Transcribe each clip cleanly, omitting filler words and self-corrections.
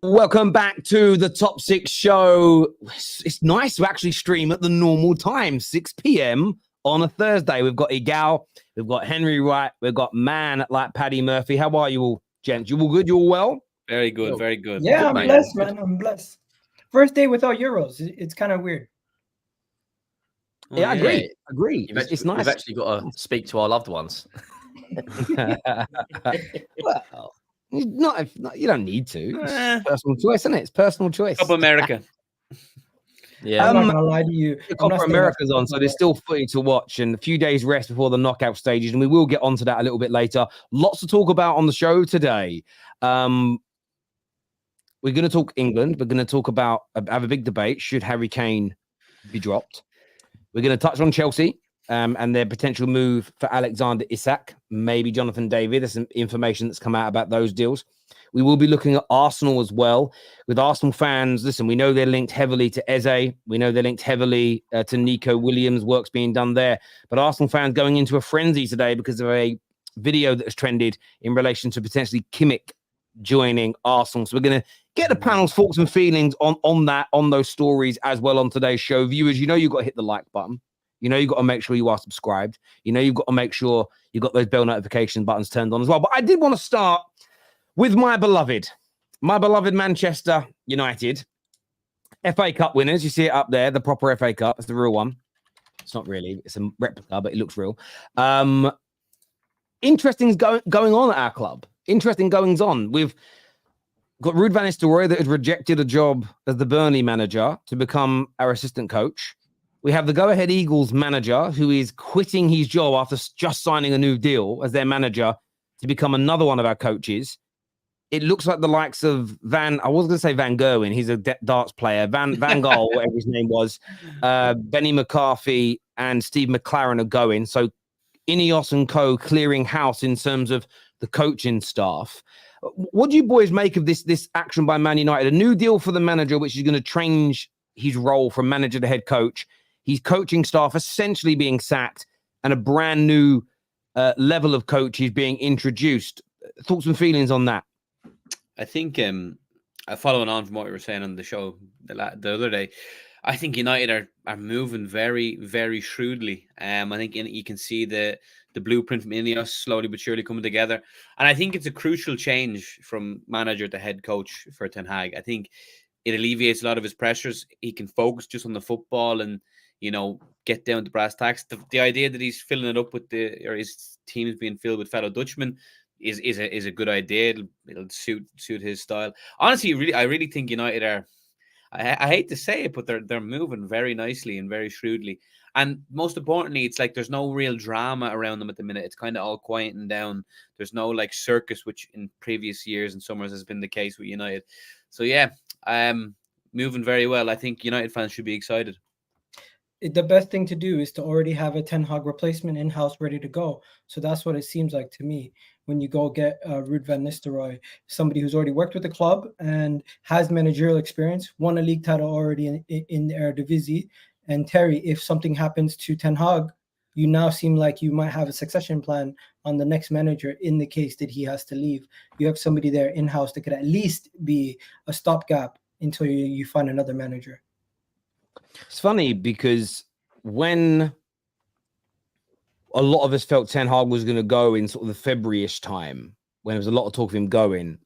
Welcome back to the Top 6 show. It's nice to actually stream at the normal time, 6 p.m. on a Thursday. We've got Egal, we've got Henry Wright, we've got Man like Paddy Murphy. How are you all, gents? You all good? You all well? Very good, very good. Yeah, Good, I'm man. blessed, man. I'm blessed. First day without Euros. It's kind of weird. Yeah, I agree. It's nice. We've actually got to speak to our loved ones. Well, you don't need to. It's personal choice, isn't it? It's personal choice. Copa America. Yeah. I'm not going to lie to you. Copa America's on, so there's still footy to watch and a few days rest before the knockout stages, and we will get onto that a little bit later. Lots to talk about on the show today. We're going to talk England. We're going to talk about, have a big debate. Should Harry Kane be dropped? We're going to touch on Chelsea and their potential move for Alexander Isak, maybe Jonathan David. There's some information that's come out about those deals. We will be looking at Arsenal as well. With Arsenal fans, listen, we know they're linked heavily to Eze. We know they're linked heavily to Nico Williams. Work's being done there. But Arsenal fans going into a frenzy today because of a video that has trended in relation to potentially Kimmich joining Arsenal. So we're going to get the panel's thoughts and feelings on those stories as well on today's show. Viewers, you know you've got to hit the like button. You know you've got to make sure you are subscribed. You know you've got to make sure you've got those bell notification buttons turned on as well. But I did want to start with my beloved Manchester United. FA Cup winners. You see it up there, the proper FA Cup. It's the real one. It's not really. It's a replica, but it looks real. Interesting going on at our club. Interesting goings on. We've got Ruud van Nistelrooy that had rejected a job as the Burnley manager to become our assistant coach. We have the go-ahead Eagles manager who is quitting his job after just signing a new deal as their manager to become another one of our coaches. It looks like the likes of Van Gerwen. He's a darts player. Van Gaal, whatever his name was. Benny McCarthy and Steve McLaren are going. So Ineos and co clearing house in terms of the coaching staff. What do you boys make of this action by Man United? A new deal for the manager, which is going to change his role from manager to head coach. His coaching staff essentially being sacked and a brand new level of coaches being introduced. Thoughts and feelings on that? I think, following on from what we were saying on the show the other day, I think United are moving very, very shrewdly. I think you can see the blueprint from Ineos slowly but surely coming together. And I think it's a crucial change from manager to head coach for Ten Hag. I think it alleviates a lot of his pressures. He can focus just on the football and, get down to brass tacks. The idea that he's filling it up with his team is being filled with fellow Dutchmen is a good idea. It'll suit his style. Honestly, I really think United are, I hate to say it, but they're moving very nicely and very shrewdly. And most importantly, it's like there's no real drama around them at the minute. It's kind of all quieting down. There's no like circus, which in previous years and summers has been the case with United. So yeah, moving very well. I think United fans should be excited. The best thing to do is to already have a Ten Hag replacement in-house ready to go. So that's what it seems like to me. When you go get Ruud van Nistelrooy, somebody who's already worked with the club and has managerial experience, won a league title already in the Eredivisie. And Terry, if something happens to Ten Hag, you now seem like you might have a succession plan on the next manager in the case that he has to leave. You have somebody there in-house that could at least be a stopgap until you find another manager. It's funny because when a lot of us felt Ten Hag was going to go in sort of the February-ish time, when there was a lot of talk of him going,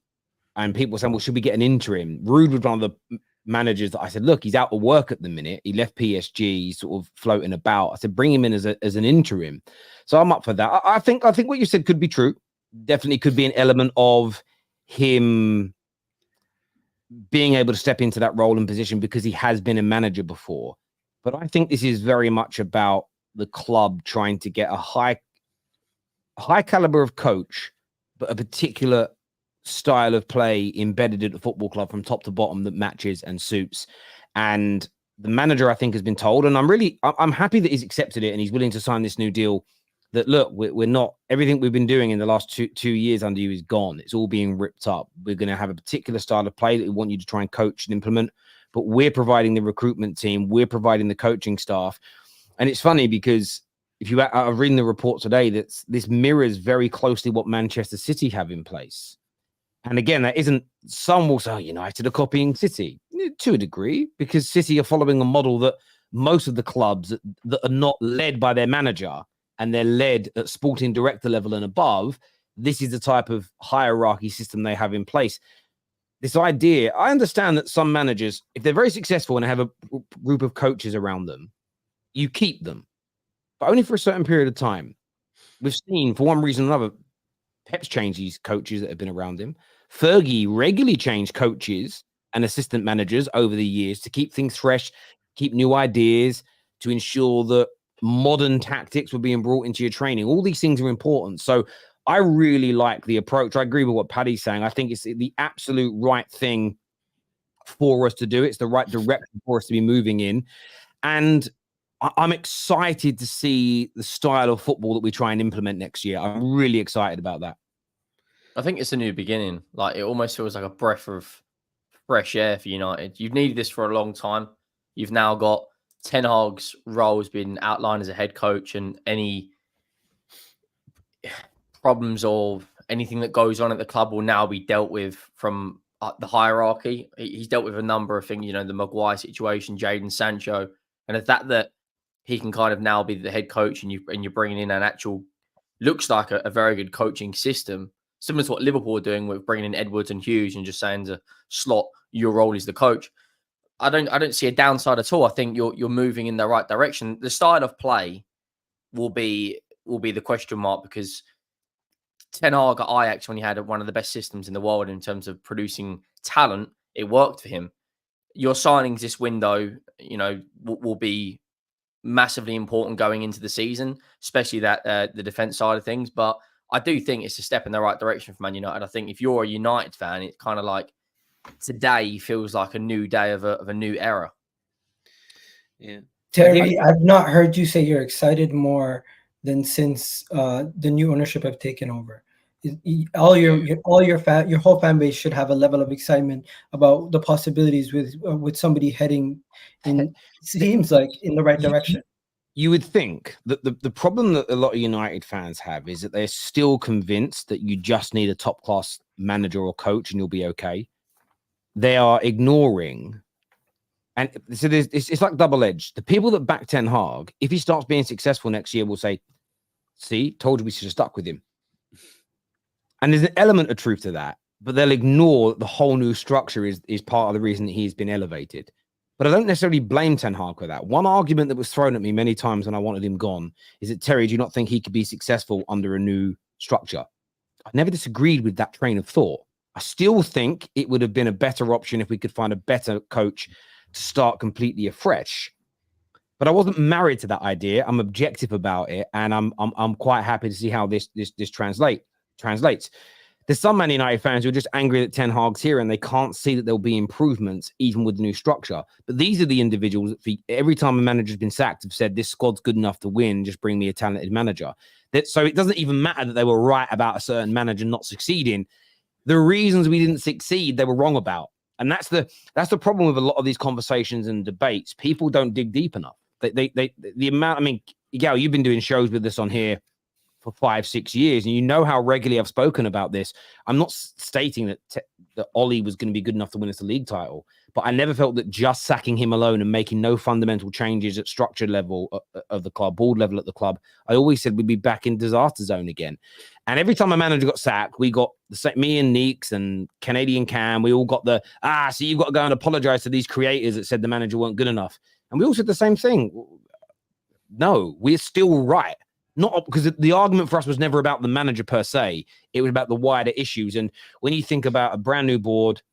and people were saying, well, should we get an interim? Ruud was one of the managers that I said, look, he's out of work at the minute. He left PSG, he's sort of floating about. I said, bring him in as an interim. So I'm up for that. I think what you said could be true. Definitely could be an element of him being able to step into that role and position because he has been a manager before. But I think this is very much about the club trying to get a high caliber of coach, but a particular style of play embedded at the football club from top to bottom that matches and suits. And the manager, I think, has been told, and I'm happy that he's accepted it and he's willing to sign this new deal. That look, we're not, everything we've been doing in the last two years under you is gone. It's all being ripped up. We're going to have a particular style of play that we want you to try and coach and implement, but we're providing the recruitment team, we're providing the coaching staff. And it's funny because if you are reading the report today, that this mirrors very closely what Manchester City have in place. And again, that isn't, some will say, oh, United are copying City to a degree, because City are following a model that most of the clubs that are not led by their manager and they're led at sporting director level and above, this is the type of hierarchy system they have in place. This idea, I understand that some managers, if they're very successful and have a group of coaches around them, you keep them, but only for a certain period of time. We've seen, for one reason or another, Pep's changed these coaches that have been around him. Fergie regularly changed coaches and assistant managers over the years to keep things fresh, keep new ideas, to ensure that modern tactics were being brought into your training. All these things are important. So I really like the approach. I agree with what Paddy's saying. I think it's the absolute right thing for us to do. It's the right direction for us to be moving in. And I'm excited to see the style of football that we try and implement next year. I'm really excited about that. I think it's a new beginning. Like, it almost feels like a breath of fresh air for United. You've needed this for a long time. You've now got Ten Hag's role has been outlined as a head coach, and any problems or anything that goes on at the club will now be dealt with from the hierarchy. He's dealt with a number of things, the Maguire situation, Jadon Sancho, and the fact that he can kind of now be the head coach, and you're bringing in an actual, looks like a very good coaching system, similar to what Liverpool are doing with bringing in Edwards and Hughes and just saying to Slot, your role is the coach. I don't see a downside at all. I think you're moving in the right direction. The style of play will be the question mark, because Ten Hag at Ajax, when he had one of the best systems in the world in terms of producing talent, it worked for him. Your signings this window, will be massively important going into the season, especially that the defense side of things. But I do think it's a step in the right direction for Man United. I think if you're a United fan, it's kind of like today feels like a new day of a new era. Yeah, Terry, I've not heard you say you're excited more than since the new ownership have taken over. Your whole fan base should have a level of excitement about the possibilities with somebody heading in, seems like, in the right direction. You would think that the problem that a lot of United fans have is that they're still convinced that you just need a top class manager or coach and you'll be okay. They are ignoring, and so it's like double-edged. The people that back Ten Hag, if he starts being successful next year, will say, see, told you we should have stuck with him. And there's an element of truth to that, but they'll ignore that the whole new structure is part of the reason that he's been elevated. But I don't necessarily blame Ten Hag for that. One argument that was thrown at me many times when I wanted him gone is that, Terry, do you not think he could be successful under a new structure? I never disagreed with that train of thought. I still think it would have been a better option if we could find a better coach to start completely afresh. But I wasn't married to that idea. I'm objective about it, and I'm quite happy to see how this translates. There's some Man United fans who are just angry that Ten Hag's here and they can't see that there'll be improvements even with the new structure. But these are the individuals that every time a manager's been sacked have said, this squad's good enough to win, just bring me a talented manager. So it doesn't even matter that they were right about a certain manager not succeeding. The reasons we didn't succeed, they were wrong about. And that's the problem with a lot of these conversations and debates. People don't dig deep enough. The amount, I mean, Egal, you've been doing shows with us on here for 5-6 years, and you know how regularly I've spoken about this. I'm not stating that Ollie was going to be good enough to win us the league title, but I never felt that just sacking him alone and making no fundamental changes at structure level of the club, board level at the club, I always said we'd be back in disaster zone again. And every time a manager got sacked, we got me and Neeks and Canadian Cam, we all got so you've got to go and apologize to these creators that said the manager weren't good enough. And we all said the same thing. No, we're still right. Not because the argument for us was never about the manager per se. It was about the wider issues. And when you think about a brand new board,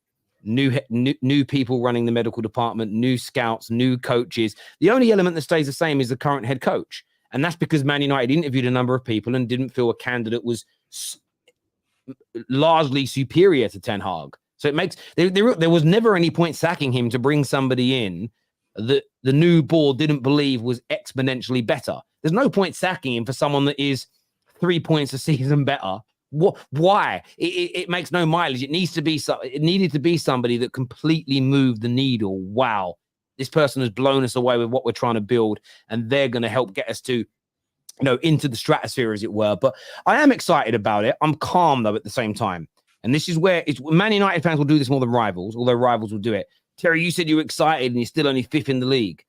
new people running the medical department, new scouts, new coaches, the only element that stays the same is the current head coach. And that's because Man United interviewed a number of people and didn't feel a candidate was largely superior to Ten Hag. So it makes there was never any point sacking him to bring somebody in that the new board didn't believe was exponentially better. There's no point sacking him for someone that is 3 points a season better. Why? It makes no mileage. It needed to be somebody that completely moved the needle. Wow, this person has blown us away with what we're trying to build, and they're going to help get us to, into the stratosphere, as it were. But I am excited about it. I'm calm though at the same time. And this is where Man United fans will do this more than rivals, although rivals will do it. Terry, you said you were excited and you're still only 5th in the league.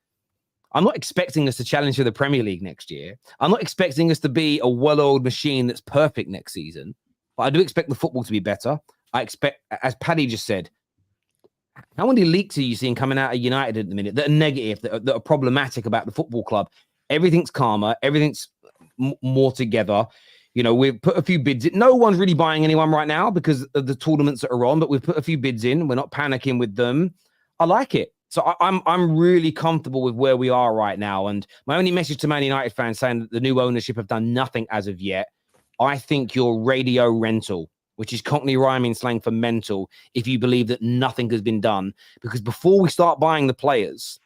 I'm not expecting us to challenge for the Premier League next year. I'm not expecting us to be a well-oiled machine that's perfect next season. But I do expect the football to be better. I expect, as Paddy just said, how many leaks are you seeing coming out of United at the minute that are negative, that are problematic about the football club? Everything's calmer. Everything's more together. You know, we've put a few bids in. No one's really buying anyone right now because of the tournaments that are on, but we've put a few bids in. We're not panicking with them. I like it. So I'm really comfortable with where we are right now. And my only message to Man United fans saying that the new ownership have done nothing as of yet, I think you're radio rental, which is Cockney rhyming slang for mental, if you believe that nothing has been done. Because before we start buying the players,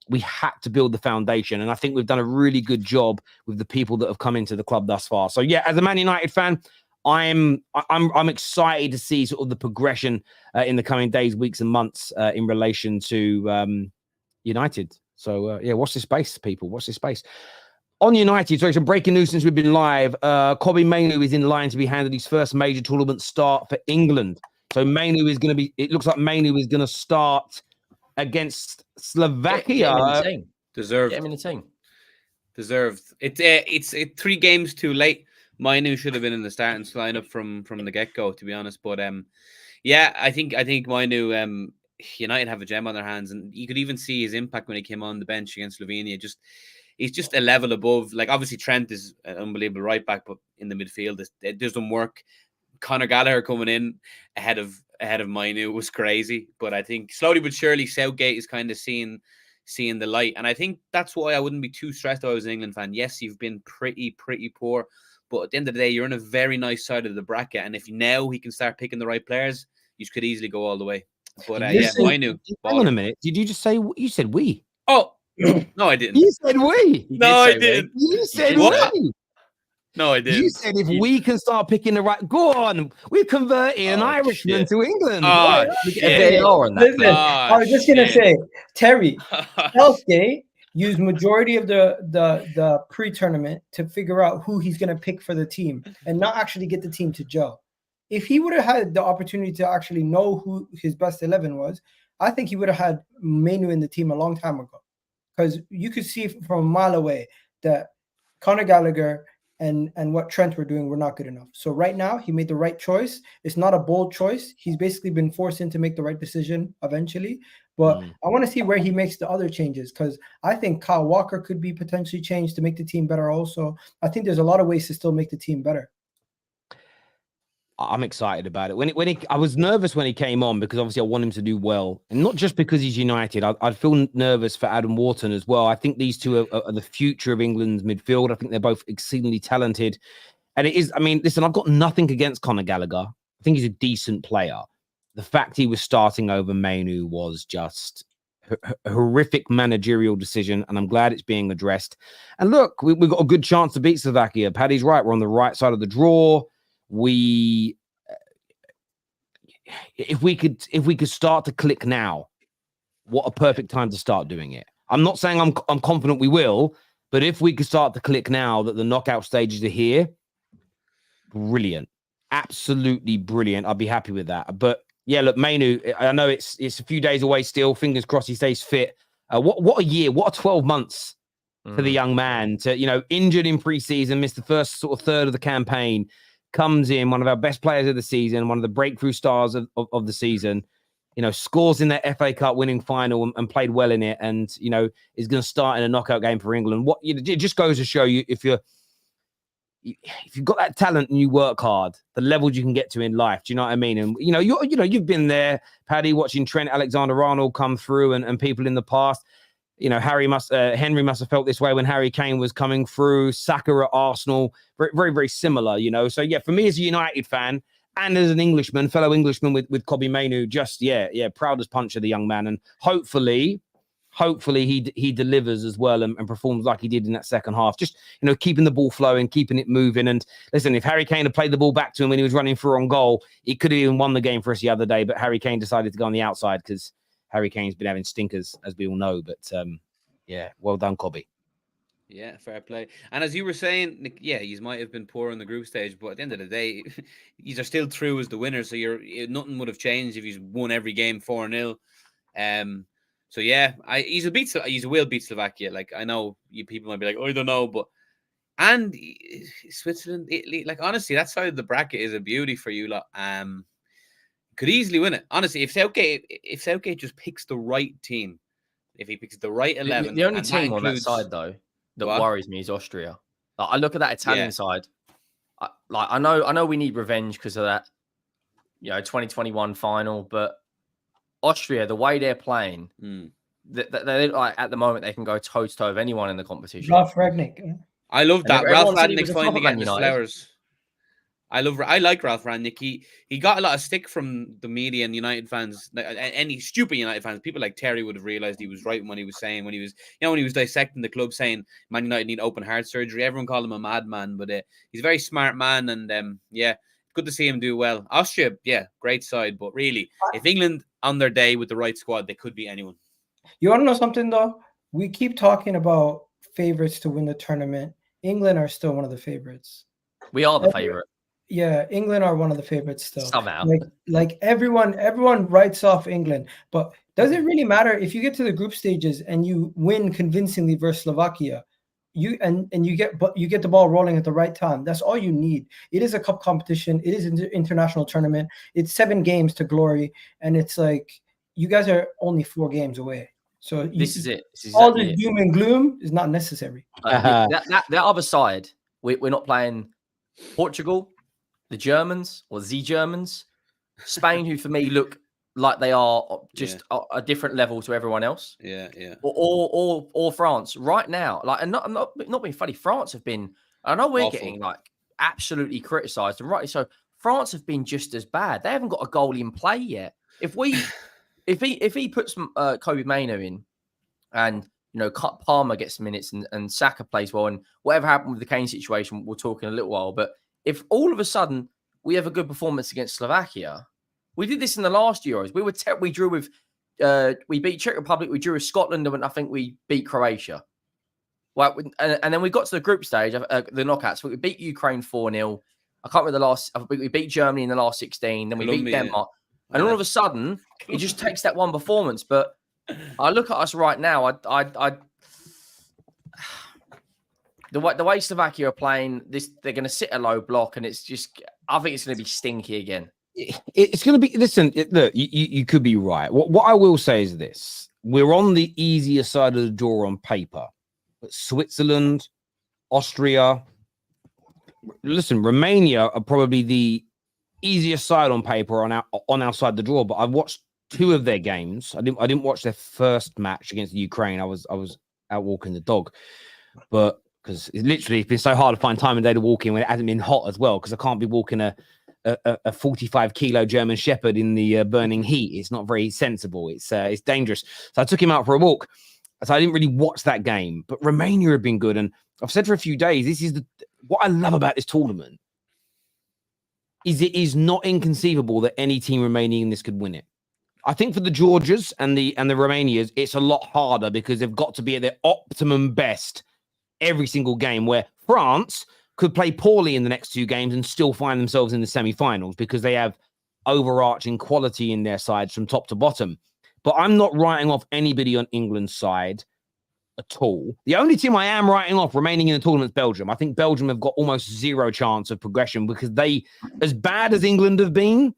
we had to build the foundation. And I think we've done a really good job with the people that have come into the club thus far. So yeah, as a Man United fan, I'm excited to see sort of the progression in the coming days, weeks, and months in relation to United. So yeah, watch this space, people. Watch this space. On United, sorry, some breaking news since we've been live. Kobbie Mainoo is in line to be handed his first major tournament start for England. So Mainoo is going to be. It looks like Mainoo is going to start against Slovakia. Get him in the team. Deserved. Get him in the team. Deserved. It's 3 games too late. Mainoo should have been in the starting lineup from the get-go, to be honest. But yeah, I think Mainoo, United have a gem on their hands, and you could even see his impact when he came on the bench against Slovenia. He's just a level above. Like, obviously Trent is an unbelievable right back, but in the midfield it doesn't work. Conor Gallagher coming in ahead of Mainoo was crazy, but I think slowly but surely Southgate is kind of seeing the light, and I think that's why I wouldn't be too stressed if I was an England fan. Yes, you've been pretty poor. But at the end of the day, you're in a very nice side of the bracket. And if now he can start picking the right players, you could easily go all the way. But yeah, Mainoo. Hang on a minute. Did you just say, you said we? Oh, no, I didn't. You said we. No, I didn't. You said What? we. No, I didn't. You said if we can start picking the right, go on. We've converted an Irishman to England. Oh, They are on that. Listen, I was just going to say, Terry, Southgate used majority of the pre-tournament to figure out who he's going to pick for the team and not actually get the team to gel. If he would have had the opportunity to actually know who his best 11 was, I think he would have had Mainoo in the team a long time ago. Because you could see from a mile away that Conor Gallagher and what Trent were doing were not good enough. So right now, he made the right choice. It's not a bold choice. He's basically been forced in to make the right decision eventually. But I want to see where he makes the other changes, because I think Kyle Walker could be potentially changed to make the team better also. I think there's a lot of ways to still make the team better. I'm excited about it. I was nervous when he came on because obviously I want him to do well, and not just because he's United. I'd feel nervous for Adam Wharton as well. I think these two are the future of England's midfield. I think they're both exceedingly talented, and it is. I mean, listen, I've got nothing against Conor Gallagher. I think he's a decent player. The fact he was starting over Mainoo was just a horrific managerial decision, and I'm glad it's being addressed. And look, we've got a good chance to beat Slovakia. Paddy's right. We're on the right side of the draw. If we could start to click now, what a perfect time to start doing it. I'm not saying I'm confident we will, but if we could start to click now that the knockout stages are here, brilliant, absolutely brilliant. I'd be happy with that. But yeah, look, Mainoo, I know it's a few days away still. Fingers crossed he stays fit. What a year, what a 12 months for the young man to, injured in preseason, missed the first sort of third of the campaign, comes in, one of our best players of the season, one of the breakthrough stars of the season, scores in that FA Cup winning final and played well in it, and, is going to start in a knockout game for England. It just goes to show you, if you've got that talent and you work hard, the levels you can get to in life. Do you know what I mean? And you've been there, Paddy, watching Trent Alexander-Arnold come through and people in the past. Henry must have felt this way when Harry Kane was coming through. Saka at Arsenal, very, very, very similar. So yeah, for me as a United fan and as an Englishman, fellow Englishman with Kobbie Mainoo, just proud as punch of the young man, and hopefully he delivers as well and performs like he did in that second half. Just, keeping the ball flowing, keeping it moving. And listen, if Harry Kane had played the ball back to him when he was running through on goal, he could have even won the game for us the other day. But Harry Kane decided to go on the outside because Harry Kane's been having stinkers, as we all know. But well done, Kobbie. Yeah, fair play. And as you were saying, Nick, yeah, you might have been poor in the group stage, but at the end of the day, these are still through as the winners. So nothing would have changed if he's won every game 4-0. So yeah, he will beat Slovakia. Like, I know people might be like, oh, I don't know, but Switzerland, Italy, like, honestly, that side of the bracket is a beauty for you lot. Could easily win it. Honestly, if Southgate just picks the right team, if he picks the right 11, the only and team on that includes, side though that what? worries me is Austria. Like, I look at that Italian Yeah. side. I know we need revenge because of that, 2021 final, but Austria, the way they're playing, they like, at the moment they can go toe to toe with anyone in the competition. Ralph Rangnick. I love that. Everyone Ralph said he Rangnick's was a finally flop at getting his Man United. flowers. I like Ralph Rangnick. He got a lot of stick from the media and United fans, any stupid United fans. People like Terry would have realized he was right when he was saying, when he was dissecting the club, saying Man United need open heart surgery. Everyone called him a madman, but he's a very smart man, and good to see him do well. Austria, great side, but really, if England on their day with the right squad, they could beat anyone. You want to know something though? We keep talking about favorites to win the tournament. England are still one of the favorites. We are the favorite. Yeah, England are one of the favorites still. Somehow. Like everyone writes off England, but does it really matter if you get to the group stages and you win convincingly versus Slovakia? You get the ball rolling at the right time. That's all you need. It is a cup competition. It is an international tournament. It's 7 games to glory, and it's like you guys are only 4 games away. So this is it. This is all the doom and gloom is not necessary. That other side, we're not playing Portugal, the Germans or the Germans, Spain, who for me look like they are just a different level to everyone else. Yeah. Or France right now. Like, and I'm not being funny. France have been. I know we're awful. getting like absolutely criticised, and rightly so. France have been just as bad. They haven't got a goalie in play yet. If he puts Kobbie Mainoo in, and Palmer gets minutes and Saka plays well, and whatever happened with the Kane situation, we'll talk in a little while. But if all of a sudden we have a good performance against Slovakia, we did this in the last Euros. We drew with, we beat Czech Republic, we drew with Scotland, and I think we beat Croatia. Well, and then we got to the group stage, the knockouts. We beat Ukraine 4-0. I can't remember we beat Germany in the last 16. Then we beat Denmark. And all of a sudden, it just takes that one performance. But I look at us right now. The way Slovakia are playing, they're going to sit a low block, and I think it's going to be stinky again. It's going to be. Listen, look, you could be right. What I will say is this: we're on the easier side of the draw on paper, but Switzerland, Austria, listen, Romania are probably the easier side on paper on our side of the draw. But I've watched 2 of their games. I didn't watch their first match against the Ukraine. I was out walking the dog, but because it's been so hard to find time and day to walk in when it hasn't been hot as well. Because I can't be walking a 45-kilo German Shepherd in the burning heat. It's not very sensible. It's dangerous. So I took him out for a walk. So I didn't really watch that game. But Romania have been good, and I've said for a few days, this is what I love about this tournament. It is not inconceivable that any team remaining in this could win it. I think for the Georgias and the Romanias, it's a lot harder because they've got to be at their optimum best every single game, where France could play poorly in the next 2 games and still find themselves in the semi-finals because they have overarching quality in their sides from top to bottom. But I'm not writing off anybody on England's side at all. The only team I am writing off remaining in the tournament is Belgium. I think Belgium have got almost 0 chance of progression because they, as bad as England have been,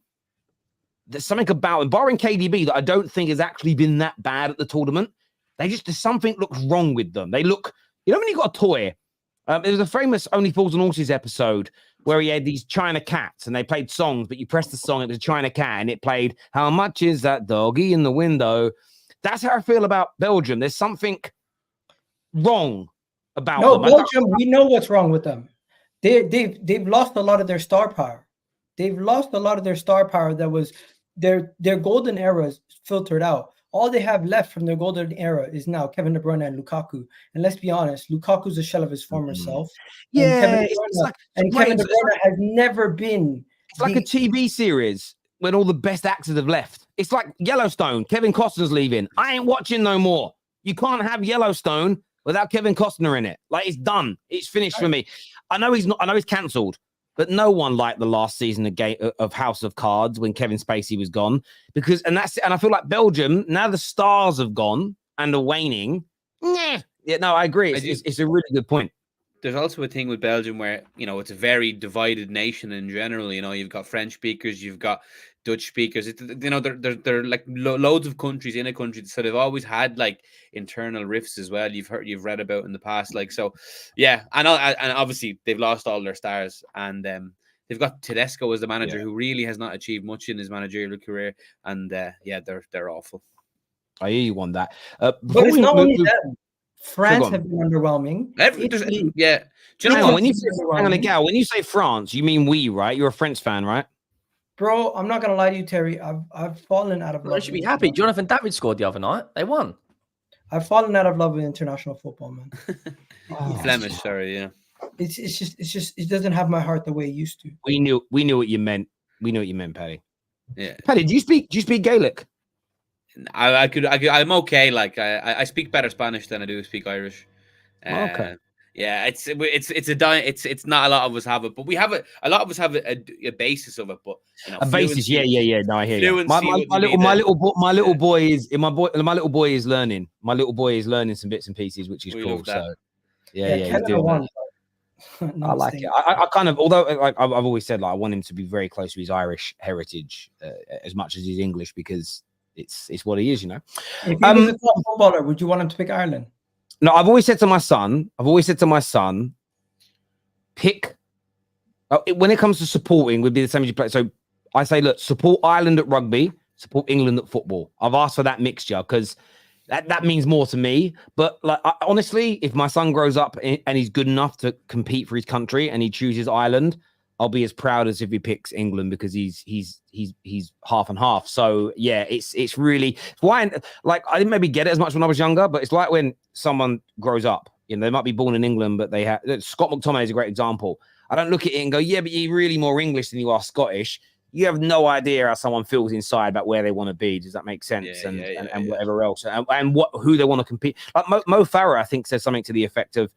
there's something about them, barring KDB, that I don't think has actually been that bad at the tournament. There's something looks wrong with them. They look, when you got a toy, there was a famous Only Fools and Horses episode where he had these China cats and they played songs, but you pressed the song, it was a China cat, and it played, "How much is that doggy in the window?" That's how I feel about Belgium. There's something wrong about them. Belgium, we know what's wrong with them. They've lost a lot of their star power. They've lost a lot of their star power that was their golden eras filtered out. All they have left from their golden era is now Kevin De Bruyne and Lukaku. And let's be honest, Lukaku's a shell of his former self. Yeah, Kevin De Bruyne has never been. It's like a TV series when all the best actors have left. It's like Yellowstone. Kevin Costner's leaving. I ain't watching no more. You can't have Yellowstone without Kevin Costner in it. Like, it's done. It's finished for me. I know he's cancelled, but no one liked the last season of House of Cards when Kevin Spacey was gone, and I feel like Belgium, now the stars have gone and are waning. Yeah, no, I agree. It's a really good point. There's also a thing with Belgium where, it's a very divided nation in general. You've got French speakers, you've got Dutch speakers. There are like loads of countries in a country, so they've always had like internal rifts as well. You've read about in the past, like, so, yeah. And obviously they've lost all their stars, and they've got Tedesco as the manager, who really has not achieved much in his managerial career, and they're awful. I hear you on that. But it's not only them. France have been underwhelming. Hang on, when you say France, you mean we, right? You're a French fan, right? Bro, I'm not gonna lie to you, Terry. I've fallen out of love. You should be happy. Jonathan David scored the other night. They won. I've fallen out of love with international football, man. Flemish, sorry, yeah. It's just it doesn't have my heart the way it used to. We knew what you meant. We knew what you meant, Paddy. Yeah. Paddy, do you speak Gaelic? I'm okay. Like, I speak better Spanish than I do speak Irish. Okay. Yeah, it's not a lot of us have it, but we have it. A lot of us have a basis of it, but a basis. Yeah. No, I hear you. My little boy is learning. My little boy is learning some bits and pieces, which is cool. So yeah, he's doing that. I like it. I kind of, although like I've always said, like, I want him to be very close to his Irish heritage as much as his English, because it's what he is, If he was a top footballer, would you want him to pick Ireland? No, I've always said to my son, pick. When it comes to supporting, would be the same as you play. So I say, look, support Ireland at rugby, support England at football. I've asked for that mixture because that means more to me. But like, honestly, if my son grows up and he's good enough to compete for his country and he chooses Ireland, I'll be as proud as if he picks England, because he's half and half. So yeah, it's really why, like, I didn't maybe get it as much when I was younger, but it's like when someone grows up, they might be born in England, but they have Scott McTominay is a great example. I don't look at it and go, yeah, but you're really more English than you are Scottish. You have no idea how someone feels inside about where they want to be. Does that make sense? And whatever else, and who they want to compete. Like Mo Farah, I think, says something to the effect of,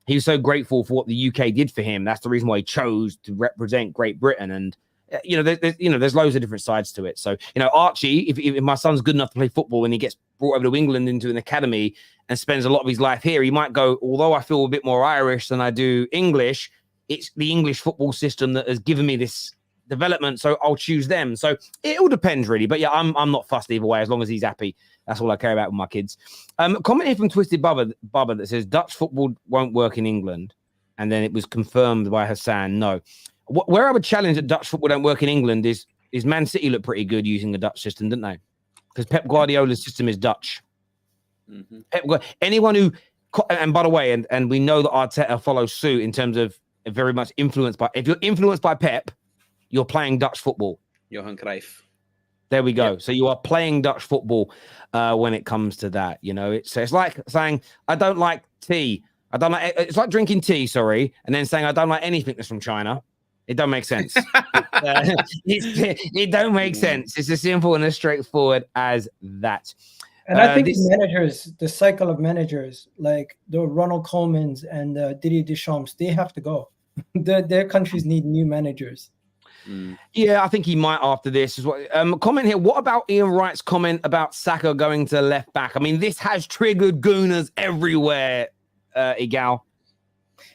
he was so grateful for what the UK did for him. That's the reason why he chose to represent Great Britain. And there's loads of different sides to it. So Archie, if my son's good enough to play football and he gets brought over to England into an academy and spends a lot of his life here, he might go, although I feel a bit more Irish than I do English, it's the English football system that has given me this development, so I'll choose them. So it all depends, really. But yeah, I'm not fussed either way, as long as he's happy. That's all I care about with my kids. Comment here from Twisted Bubba that says Dutch football won't work in England, and then it was confirmed by Hassan. No, where I would challenge that Dutch football don't work in England is Man City look pretty good using the Dutch system, didn't they? Because Pep Guardiola's system is Dutch. Mm-hmm. Anyone who, and by the way, and we know that Arteta follows suit in terms of very much influenced by. If you're influenced by Pep, you're playing Dutch football. Johan Cruyff. There we go. Yep. So you are playing Dutch football when it comes to that. It's like saying, I don't like tea. It's like drinking tea, sorry, and then saying I don't like anything that's from China. It don't make sense. It don't make sense. It's as simple and as straightforward as that. And I think managers, the cycle of managers, like the Ronald Koemans and Didier Deschamps, they have to go. Their countries need new managers. Yeah, I think he might after this as well. Comment here. What about Ian Wright's comment about Saka going to left back? I mean, this has triggered gooners everywhere, Egal.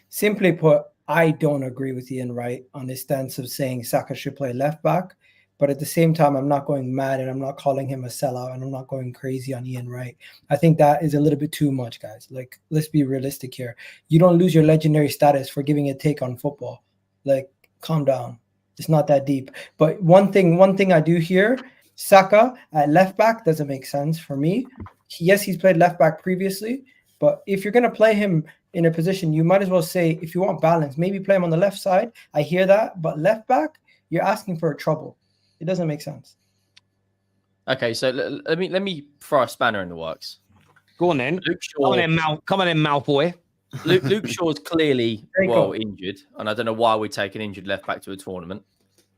Simply put, I don't agree with Ian Wright on his stance of saying Saka should play left back. But at the same time, I'm not going mad and I'm not calling him a sellout and I'm not going crazy on Ian Wright. I think that is a little bit too much, guys. Like, let's be realistic here. You don't lose your legendary status for giving a take on football. Like, calm down. It's not that deep. But one thing I do hear, Saka at left back doesn't make sense for me. Yes, he's played left back previously, but if you're going to play him in a position, you might as well say, if you want balance, maybe play him on the left side. I hear that, but left back, you're asking for trouble. It doesn't make sense. Okay, so let me throw a spanner in the works. Go on then. Luke Shaw. Come on in, Malfoy. Luke Shaw's clearly injured, and I don't know why we take an injured left back to a tournament.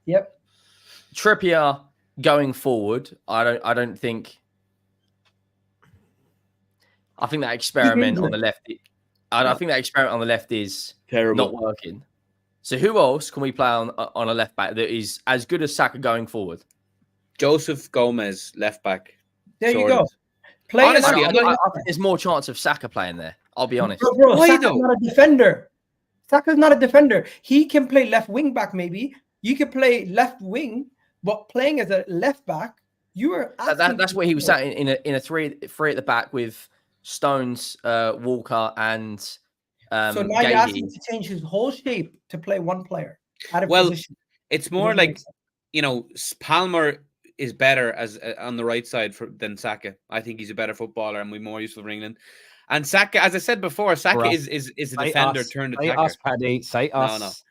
Yep. I think that experiment on the left. I think that experiment on the left is Terrible. not working. So who else can we play on a left back that is as good as Saka going forward? Joseph Gomez, left back. There you Sorted. go. Play Honestly, I think there's more chance of Saka playing there. I'll be honest. Bro, Why Saka's though? not a defender. Saka's not a defender. He can play left wing back, maybe. You could play left wing, but playing as a left back, you were. That's where he was sat in a three at the back with Stones, Walker, and so now you're Gaag. asking to change his whole shape to play one player out of Well, position. it's more like, Palmer is better as on the right side than Saka. I think he's a better footballer and we're more useful for England. And Saka, as I said before, Saka is a defender turned attacker. Say us, Paddy. Say us.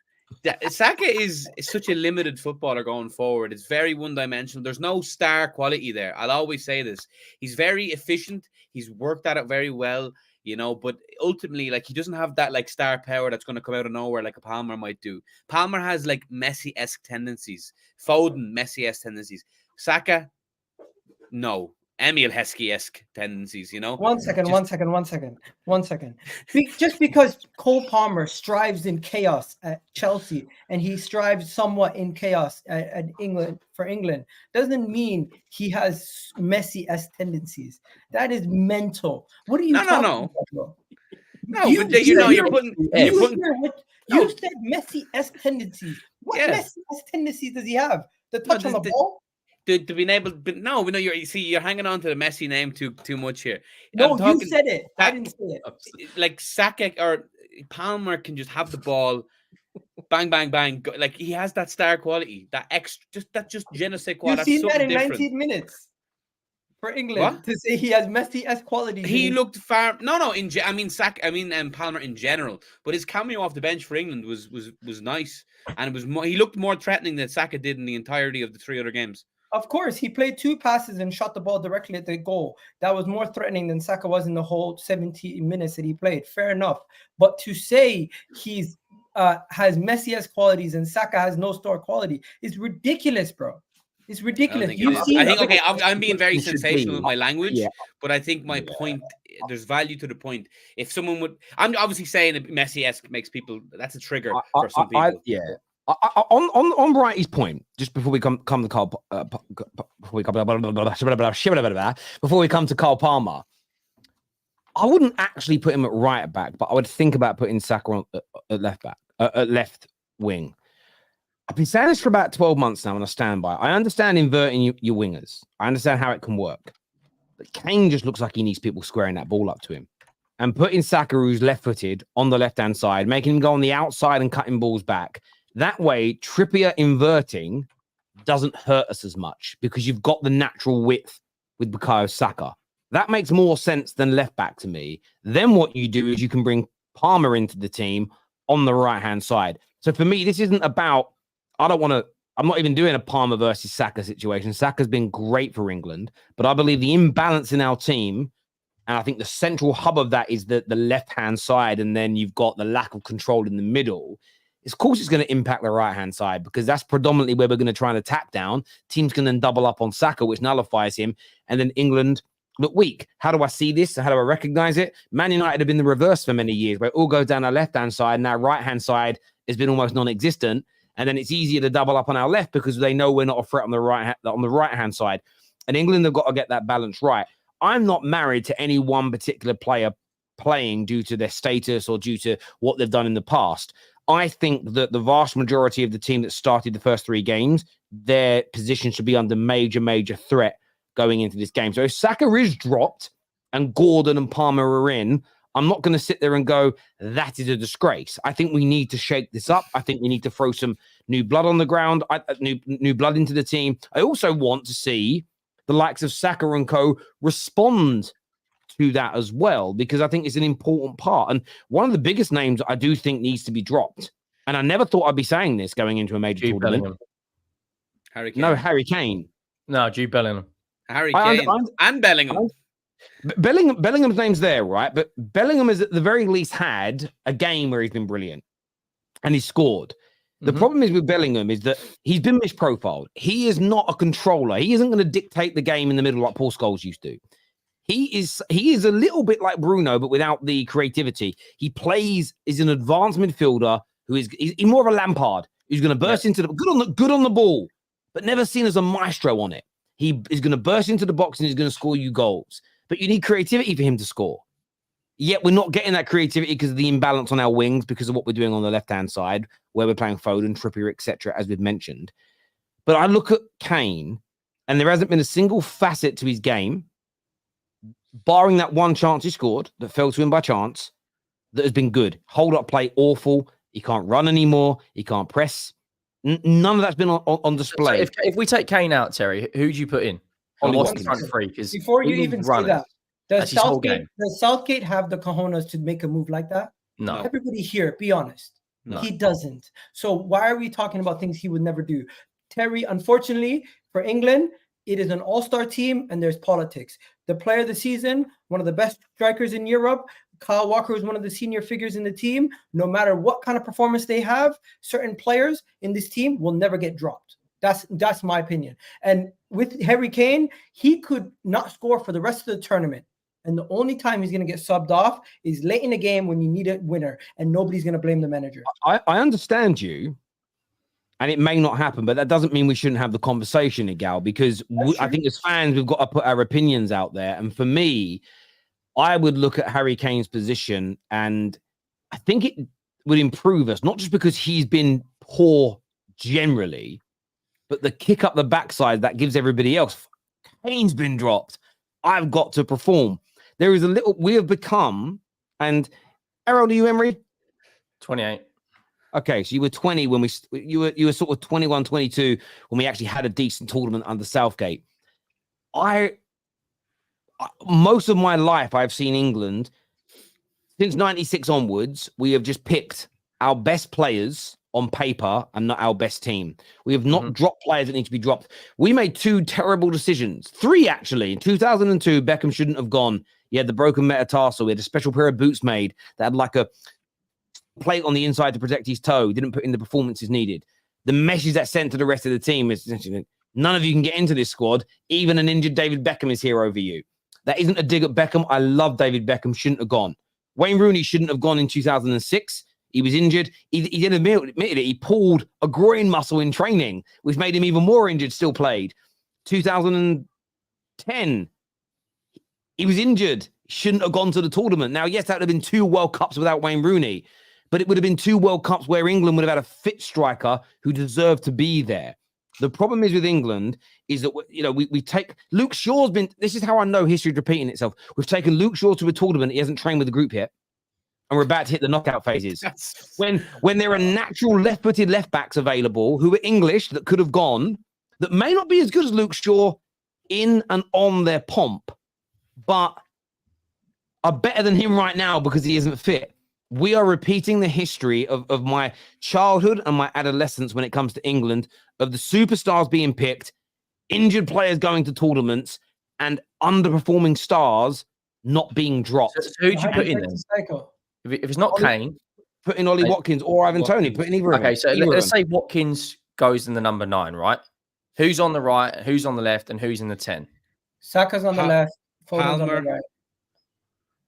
No. Saka is such a limited footballer going forward. It's very one-dimensional. There's no star quality there. I'll always say this. He's very efficient. He's worked at it very well, but ultimately, like, he doesn't have that, like, star power that's going to come out of nowhere like a Palmer might do. Palmer has, like, Messi-esque tendencies. Foden, Messi-esque tendencies. Saka, no. Emil Heskey-esque tendencies, One second. Just because Cole Palmer strives in chaos at Chelsea and he strives somewhat in chaos at England doesn't mean he has Messi-esque tendencies. That is mental. What are you talking about, bro? No, you're putting. You said Messi-esque tendencies. What Messi-esque tendencies does he have? The touch on the ball? Being able, but no, you're hanging on to the Messi name too much here. No, you said it. I didn't say it. Like Saka or Palmer can just have the ball, bang, bang, bang. Like, he has that star quality, that extra, just je ne sais quoi. You've seen that in 19 minutes for England to say he has Messi-esque qualities. He looked far. No. Palmer in general, but his cameo off the bench for England was nice, and it was he looked more threatening than Saka did in the entirety of the 3 other games. Of course, he played 2 passes and shot the ball directly at the goal. That was more threatening than Saka was in the whole 70 minutes that he played. Fair enough. But to say he's has Messi-esque qualities and Saka has no star quality is ridiculous, bro. It's ridiculous. I'm being very sensational with my language, but I think my point, there's value to the point. If someone would, I'm obviously saying that Messi-esque makes people, that's a trigger for some people. On Wright's point, just before we come to Carl, before we come to Carl Palmer, I wouldn't actually put him at right back, but I would think about putting Saka on at left back, at left wing. I've been saying this for about 12 months now, and I stand by it. I understand inverting your wingers. I understand how it can work, but Kane just looks like he needs people squaring that ball up to him, and putting Saka, who's left-footed, on the left-hand side, making him go on the outside and cutting balls back. That way, Trippier inverting doesn't hurt us as much because you've got the natural width with Bukayo Saka. That makes more sense than left back to me. Then what you do is you can bring Palmer into the team on the right-hand side. So for me, this isn't about, I'm not even doing a Palmer versus Saka situation. Saka's been great for England, but I believe the imbalance in our team, and I think the central hub of that is the left-hand side, and then you've got the lack of control in the middle. Of course, it's going to impact the right-hand side because that's predominantly where we're going to try and attack down. Teams can then double up on Saka, which nullifies him. And then England look weak. How do I see this? How do I recognize it? Man United have been the reverse for many years, where it all goes down our left-hand side, and our right-hand side has been almost non-existent. And then it's easier to double up on our left because they know we're not a threat on the right-hand side. And England have got to get that balance right. I'm not married to any one particular player playing due to their status or due to what they've done in the past. I think that the vast majority of the team that started the first 3 games, their position should be under major threat going into this game. So if Saka is dropped and Gordon and Palmer are in, I'm not going to sit there and go, that is a disgrace. I think we need to shake this up. I think we need to throw some new blood on the ground, new blood into the team. I also want to see the likes of Saka and co respond to that as well, because I think it's an important part. And one of the biggest names I do think needs to be dropped, and I never thought I'd be saying this going into a major tournament. Harry Kane. No, Harry Kane. No, Jude Bellingham. Harry Kane and Bellingham. Bellingham's name's there, right? But Bellingham has at the very least had a game where he's been brilliant and he scored. The problem is with Bellingham is that he's been misprofiled. He is not a controller. He isn't going to dictate the game in the middle like Paul Scholes used to. He is a little bit like Bruno, but without the creativity. He is an advanced midfielder he's more of a Lampard, who's going to burst into the good on the ball, but never seen as a maestro on it. He is going to burst into the box and he's going to score you goals. But you need creativity for him to score. Yet we're not getting that creativity because of the imbalance on our wings, because of what we're doing on the left-hand side, where we're playing Foden, Trippier, etc., as we've mentioned. But I look at Kane, and there hasn't been a single facet to his game, barring that one chance he scored that fell to him by chance, that has been good. Hold-up play, awful. He can't run anymore. He can't press. None of that's been on display. So if we take Kane out, Terry, who do you put in? Ollie What's the Watkins. front three? Before you even say that, does Southgate have the cojones to make a move like that? No. Everybody here, be honest. No. He doesn't. So why are we talking about things he would never do? Terry, unfortunately, for England, it is an all-star team and there's politics. The player of the season, one of the best strikers in Europe, Kyle Walker is one of the senior figures in the team. No matter what kind of performance they have, certain players in this team will never get dropped. That's my opinion. And with Harry Kane, he could not score for the rest of the tournament. And the only time he's going to get subbed off is late in the game when you need a winner, and nobody's going to blame the manager. I understand you, and it may not happen, but that doesn't mean we shouldn't have the conversation, Egal, because I think as fans, we've got to put our opinions out there. And for me, I would look at Harry Kane's position, and I think it would improve us, not just because he's been poor generally, but the kick up the backside that gives everybody else. Kane's been dropped. I've got to perform. There is we have become, and how old are you, Emery? 28. Okay, so you were 20 when you were sort of 21, 22 when we actually had a decent tournament under Southgate. Most of my life, I've seen England, since 96 onwards, we have just picked our best players on paper and not our best team. We have not dropped players that need to be dropped. We made 2 terrible decisions. 3, actually. In 2002, Beckham shouldn't have gone. He had the broken metatarsal. We had a special pair of boots made that had like a plate on the inside to protect his toe. Didn't put in the performances needed. The message that sent to the rest of the team is none of you can get into this squad. Even an injured David Beckham is here over you. That isn't a dig at Beckham. I love David Beckham. Shouldn't have gone. Wayne Rooney shouldn't have gone in 2006. He was injured. He didn't admit it. He pulled a groin muscle in training, which made him even more injured, still played. 2010, he was injured. Shouldn't have gone to the tournament. Now, yes, that would have been 2 World Cups without Wayne Rooney, but it would have been 2 World Cups where England would have had a fit striker who deserved to be there. The problem is with England is that, we take Luke Shaw's been, this is how I know history is repeating itself. We've taken Luke Shaw to a tournament. He hasn't trained with the group yet. And we're about to hit the knockout phases. When there are natural left-footed left-backs available who are English that could have gone, that may not be as good as Luke Shaw in and on their pomp, but are better than him right now because he isn't fit. We are repeating the history of my childhood and my adolescence when it comes to England, of the superstars being picked, injured players going to tournaments, and underperforming stars not being dropped. So who do you put in then? If it's not Kane, put in Ollie Watkins or Ivan Toney. Put in either. Okay, so let's say Watkins goes in the number 9, right? Who's on the right? Who's on the left? And who's in the 10? Saka's on the left. Foden's on the right.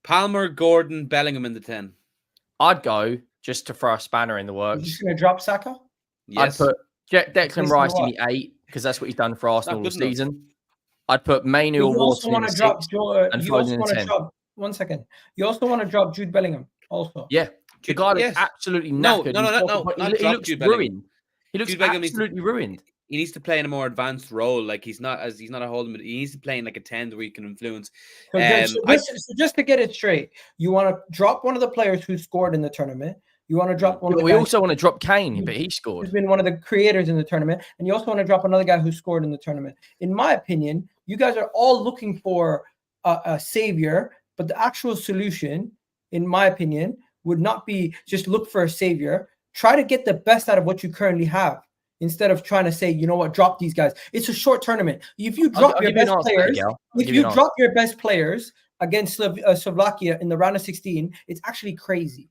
Palmer, Gordon, Bellingham in the 10. I'd go just to throw a spanner in the works. You're just going to drop Saka? Yes. I'd put Declan Rice in the 8 because that's what he's done for Arsenal this season. I'd put Mainoo or Waterton in the 6 and Foden in the 10. One second. You also want to drop Jude Bellingham also? Yeah. The guy looks absolutely knackered. No. He looks ruined. He looks absolutely ruined. He needs to play in a more advanced role. Like he's not a holding. He needs to play in like a 10 where he can influence. So just to get it straight, you want to drop one of the players who scored in the tournament. You want to drop one. We also want to drop Kane, but he scored. He's been one of the creators in the tournament, and you also want to drop another guy who scored in the tournament. In my opinion, you guys are all looking for a savior, but the actual solution, in my opinion, would not be just look for a savior. Try to get the best out of what you currently have, instead of trying to say, you know what, drop these guys. It's a short tournament. If you drop your best players, against Slovakia in the round of 16, it's actually crazy.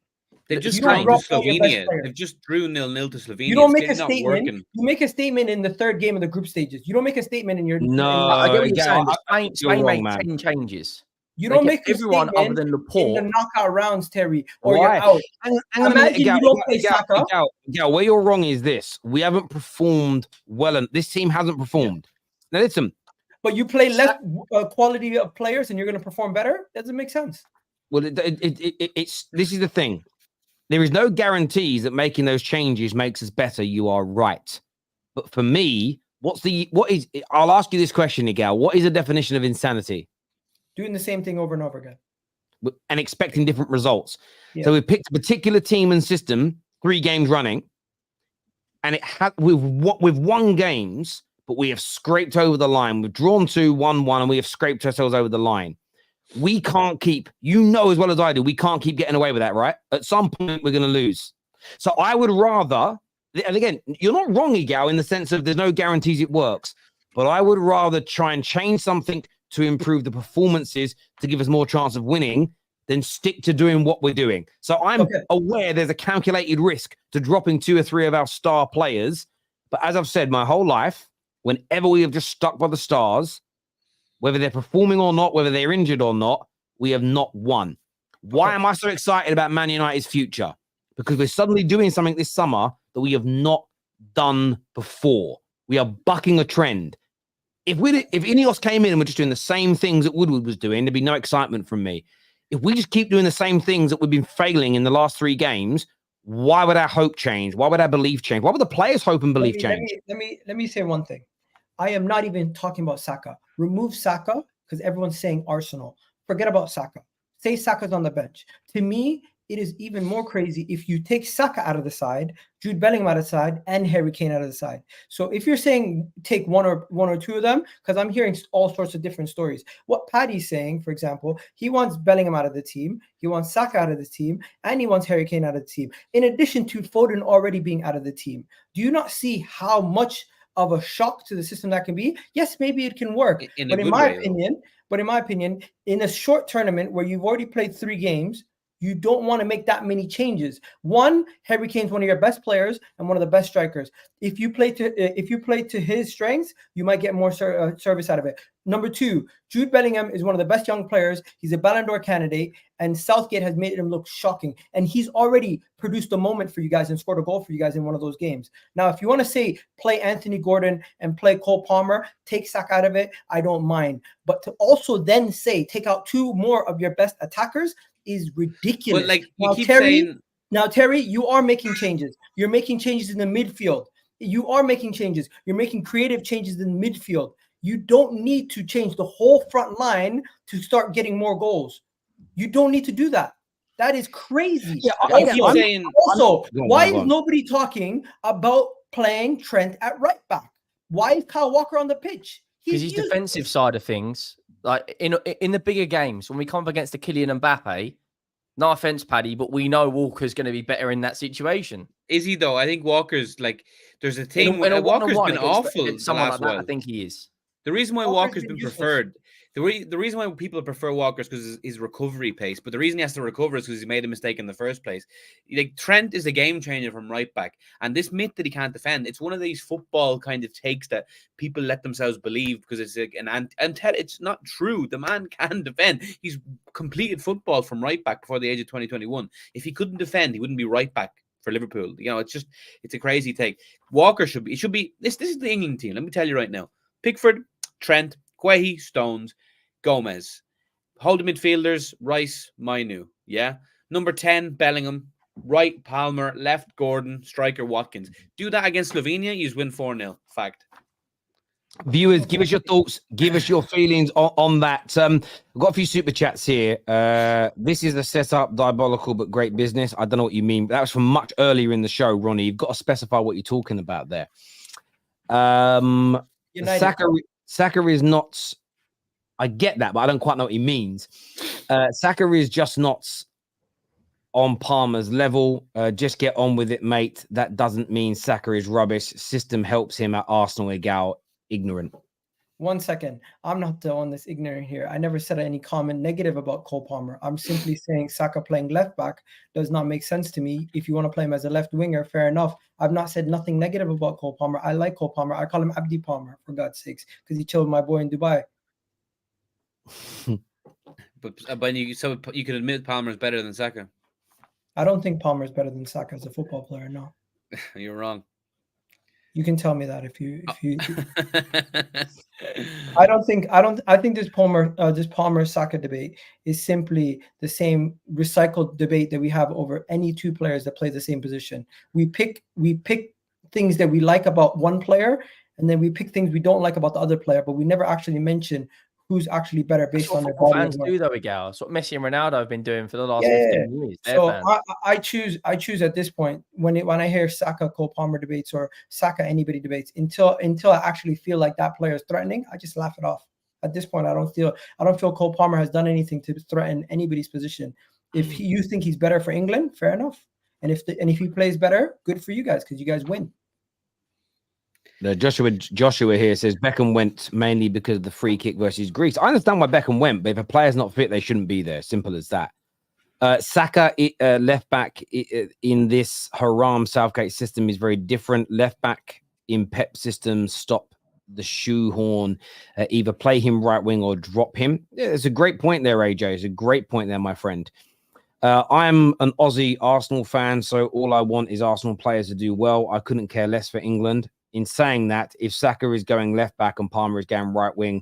They've just drawn to Slovenia. They've just drew 0-0 to Slovenia. You don't make a statement. You make a statement in the 3rd game of the group stages. You don't make a statement in your. No, Spain made 10 changes. You don't make a everyone other statement than in the Laporte. knockout rounds, Terry, or Why? you're out. Hang on a minute, Imagine you don't play Saka. Gal, where you're wrong is this: we haven't performed well, and this team hasn't performed. Now listen, But you play less quality of players, and you're going to perform better. Doesn't make sense. well, it's this is the thing. There is no guarantees that making those changes makes us better. You are right, but for me, I'll ask you this question, Egal. What is the definition of insanity? Doing the same thing over and over again. And expecting different results. Yeah. So we picked a particular team and system 3 games running, and we've won games, but we have scraped over the line. We've drawn 2-1-1, and we have scraped ourselves over the line. We can't keep, as well as I do, we can't keep getting away with that, right? At some point, we're going to lose. So I would rather, and again, you're not wrong, Egal, in the sense of there's no guarantees it works, but I would rather try and change something to improve the performances to give us more chance of winning than stick to doing what we're doing. So I'm aware there's a calculated risk to dropping 2 or 3 of our star players. But as I've said my whole life, whenever we have just stuck by the stars, whether they're performing or not, whether they're injured or not, we have not won. Why am I so excited about Man United's future? Because we're suddenly doing something this summer that we have not done before. We are bucking a trend. If Ineos came in and we're just doing the same things that Woodward was doing, there'd be no excitement from me. If we just keep doing the same things that we've been failing in the last 3 games, why would our hope change? Why would our belief change? Why would the players' hope and belief change? Let me say one thing. I am not even talking about Saka. Remove Saka because everyone's saying Arsenal. Forget about Saka. Say Saka's on the bench. To me, it is even more crazy if you take Saka out of the side, Jude Bellingham out of the side, and Harry Kane out of the side. So if you're saying take one or two of them, because I'm hearing all sorts of different stories. What Paddy's saying, for example, he wants Bellingham out of the team, he wants Saka out of the team, and he wants Harry Kane out of the team, in addition to Foden already being out of the team. Do you not see how much of a shock to the system that can be? Yes, maybe it can work. But in my opinion, in a short tournament where you've already played 3 games, you don't want to make that many changes. One, Harry Kane's one of your best players and one of the best strikers. If you play to his strengths, you might get more service out of it. Number 2, Jude Bellingham is one of the best young players. He's a Ballon d'Or candidate, and Southgate has made him look shocking. And he's already produced a moment for you guys and scored a goal for you guys in one of those games. Now, if you want to say play Anthony Gordon and play Cole Palmer, take Saka out of it, I don't mind. But to also then say take out 2 more of your best attackers is ridiculous. But like you keep saying, now, Terry, you are making changes. You're making changes in the midfield. You are making changes. You're making creative changes in the midfield. You don't need to change the whole front line to start getting more goals. You don't need to do that. That is crazy. Yeah, why is nobody talking about playing Trent at right back? Why is Kyle Walker on the pitch? Because his defensive side of things, like in the bigger games, when we come up against the Kylian Mbappe, no offense, Paddy, but we know Walker's going to be better in that situation. Is he though? I think Walker's like, there's a thing when Walker's been awful. Someone like that, I think he is. The reason why Walker's been preferred, the reason why people prefer Walker is because his recovery pace. But the reason he has to recover is because he made a mistake in the first place. Like Trent is a game changer from right back, and this myth that he can't defend, it's one of these football kind of takes that people let themselves believe because it's like it's not true. The man can defend. He's completed football from right back before the age of 2021. If he couldn't defend, he wouldn't be right back for Liverpool. You know, it's a crazy take. Walker should be. This is the England team. Let me tell you right now. Pickford, Trent, Guehi, Stones, Gomez. Holding midfielders, Rice, Mainoo. Yeah. Number 10, Bellingham. Right, Palmer. Left, Gordon. Striker, Watkins. Do that against Slovenia, you win 4-0. Fact. Viewers, give us your thoughts. Give us your feelings on that. We've got a few super chats here. This is a setup, diabolical, but great business. I don't know what you mean. That was from much earlier in the show, Ronnie. You've got to specify what you're talking about there. Saka is not. I get that, but I don't quite know what he means. Saka is just not on Palmer's level. Just get on with it, mate. That doesn't mean Saka is rubbish. System helps him at Arsenal. Egal, ignorant. 1 second. I'm not the one that's ignorant here. I never said any comment negative about Cole Palmer. I'm simply saying Saka playing left back does not make sense to me. If you want to play him as a left winger, fair enough. I've not said nothing negative about Cole Palmer. I like Cole Palmer. I call him Abdi Palmer, for God's sakes, because he chilled with my boy in Dubai. But when you can admit Palmer's better than Saka. I don't think Palmer's better than Saka as a football player. No, You're wrong. you can tell me that if you. I think this Palmer Saka debate is simply the same recycled debate that we have over any two players that play the same position. We pick things that we like about one player, and then we pick things we don't like about the other player, but we never actually mention who's actually better based on their body. Fans do though, Egal. That's what Messi and Ronaldo have been doing for the last 15 years. So I choose at this point when I hear Saka Cole Palmer debates or Saka anybody debates until I actually feel like that player is threatening, I just laugh it off. At this point, I don't feel Cole Palmer has done anything to threaten anybody's position. If you think he's better for England, fair enough. And if he plays better, good for you guys because you guys win. Joshua here says Beckham went mainly because of the free kick versus Greece. I understand why Beckham went, but if a player's not fit, they shouldn't be there. Simple as that. Saka, left back in this Haram Southgate system is very different. Left back in Pep system, stop the shoehorn. Either play him right wing or drop him. Yeah, it's a great point there, AJ. It's a great point there, my friend. I'm an Aussie Arsenal fan, so all I want is Arsenal players to do well. I couldn't care less for England. In saying that, if Saka is going left back and Palmer is going right wing,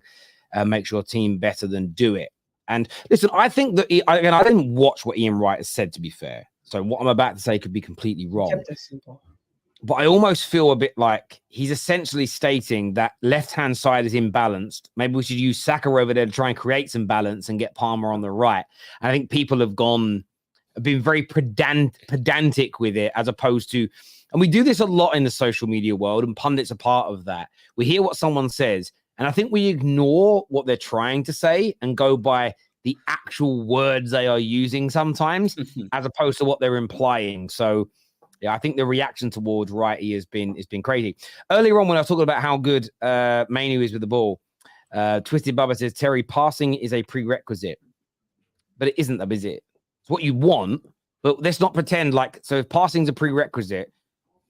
makes your team better than do it. And listen, I think that I didn't watch what Ian Wright has said, to be fair. So what I'm about to say could be completely wrong. But I almost feel a bit like he's essentially stating that left-hand side is imbalanced. Maybe we should use Saka over there to try and create some balance and get Palmer on the right. I think people have been very pedantic with it as opposed to, and we do this a lot in the social media world, and pundits are part of that. We hear what someone says, and I think we ignore what they're trying to say and go by the actual words they are using sometimes, as opposed to what they're implying. So, yeah, I think the reaction towards Wrighty has been crazy. Earlier on, when I was talking about how good Mainoo is with the ball, Twisted Bubba says, Terry, passing is a prerequisite. But it isn't, though, is it? It's what you want, but let's not pretend like, so if passing's a prerequisite,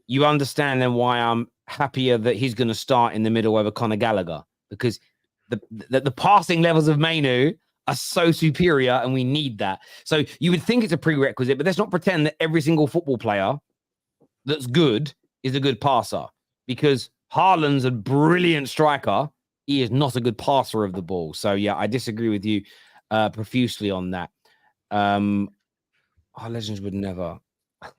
you understand then why I'm happier that he's going to start in the middle over Conor Gallagher, because the passing levels of Mainoo are so superior and we need that. So you would think it's a prerequisite, but let's not pretend that every single football player that's good is a good passer, because Haaland's a brilliant striker. He is not a good passer of the ball. So yeah, I disagree with you profusely on that. Our legends would never.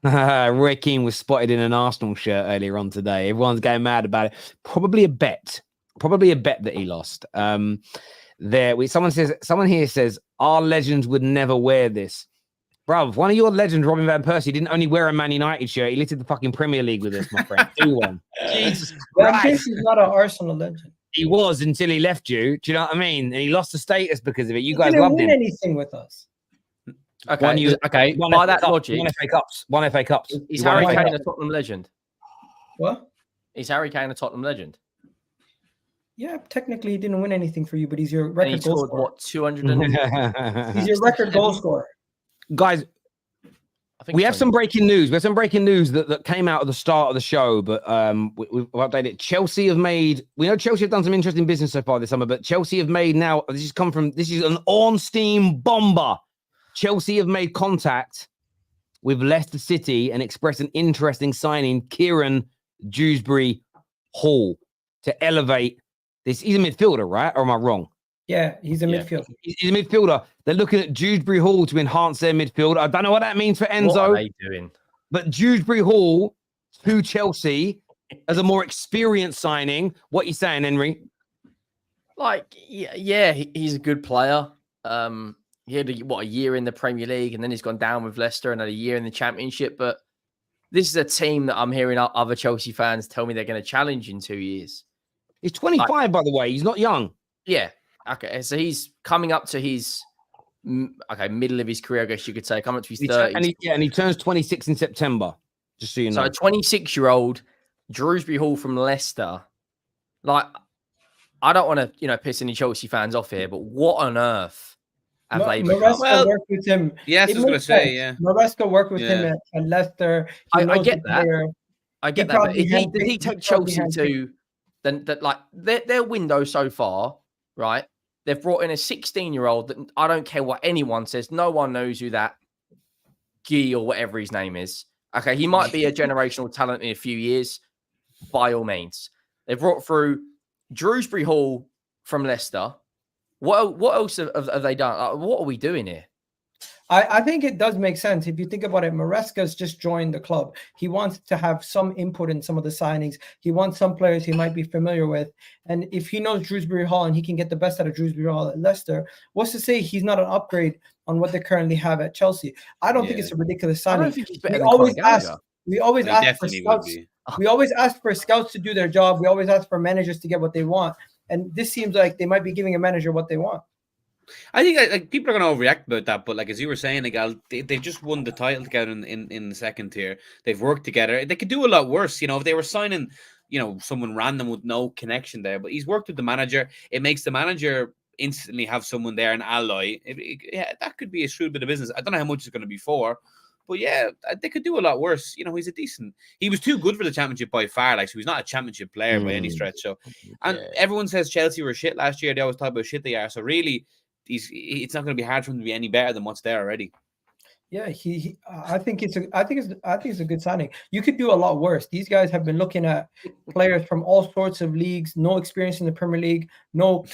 Roy Keane was spotted in an Arsenal shirt earlier on today. Everyone's going mad about it. Probably a bet that he lost. Someone here says our legends would never wear this. Bruv, one of your legends, Robin Van Persie, didn't only wear a Man United shirt. He lifted the fucking Premier League with us, my friend. Do one. Jesus Christ. Van Persie's not an Arsenal legend. He was until he left you. Do you know what I mean? And he lost the status because of it. You guys didn't loved win him. anything with us. Okay, by that logic, one FA Cups. Is Harry Kane a Tottenham legend? What? Is Harry Kane a Tottenham legend? Yeah, technically he didn't win anything for you, but he's your record goal scorer. What, 200? He's your record goal scorer. Guys, we have some breaking news. We have some breaking news that came out at the start of the show, but we've updated. Chelsea have made. We know Chelsea have done some interesting business so far this summer, but Chelsea have made now. This is an on-steam bomber. Chelsea have made contact with Leicester City and expressed an interest in signing Kiernan Dewsbury-Hall to elevate this. He's a midfielder, right? Or am I wrong? Yeah, he's a midfielder. He's a midfielder. They're looking at Dewsbury-Hall to enhance their midfield. I don't know what that means for Enzo. What are they doing? But Dewsbury-Hall to Chelsea as a more experienced signing. What are you saying, Henry? Like, yeah, he's a good player. He had a year in the Premier League, and then he's gone down with Leicester and had a year in the Championship. But this is a team that I'm hearing other Chelsea fans tell me they're going to challenge in 2 years. He's 25, by the way. He's not young. Yeah. Okay. So he's coming up to his middle of his career, I guess you could say, coming up to his 30s. And he turns 26 in September. Just so you know. So a 26-year-old Dewsbury-Hall from Leicester. Like, I don't want to, piss any Chelsea fans off here, but what on earth? Maresca worked with him. Yes, I was going to say, yeah. Maresca worked with him at Leicester. I get that. I get that. But did he take Chelsea to then that like their window so far, right? They've brought in a 16-year-old that I don't care what anyone says. No one knows who that Guy or whatever his name is. Okay, he might be a generational talent in a few years, by all means. They've brought through Dewsbury-Hall from Leicester. What else have they done? What are we doing here? I think it does make sense. If you think about it, Maresca's just joined the club. He wants to have some input in some of the signings. He wants some players he might be familiar with. And if he knows Dewsbury-Hall and he can get the best out of Dewsbury-Hall at Leicester, what's to say he's not an upgrade on what they currently have at Chelsea? I don't think it's a ridiculous signing. I don't think he's better than Gallagher. We always ask for scouts. We always ask for scouts to do their job. We always ask for managers to get what they want. And this seems like they might be giving a manager what they want. I think like people are going to overreact about that, but like as you were saying, Egal, they've just won the title together in the second tier. They've worked together. They could do a lot worse, if they were signing, someone random with no connection there. But he's worked with the manager. It makes the manager instantly have someone there, an ally. Yeah, that could be a shrewd bit of business. I don't know how much it's going to be for, but yeah, they could do a lot worse. He's he was too good for the championship by far. Like, so he's not a championship player by any stretch. So, and everyone says Chelsea were shit last year. They always talk about shit they are. So really, it's not going to be hard for him to be any better than what's there already. Yeah, I think it's a good signing. You could do a lot worse. These guys have been looking at players from all sorts of leagues, no experience in the Premier League, no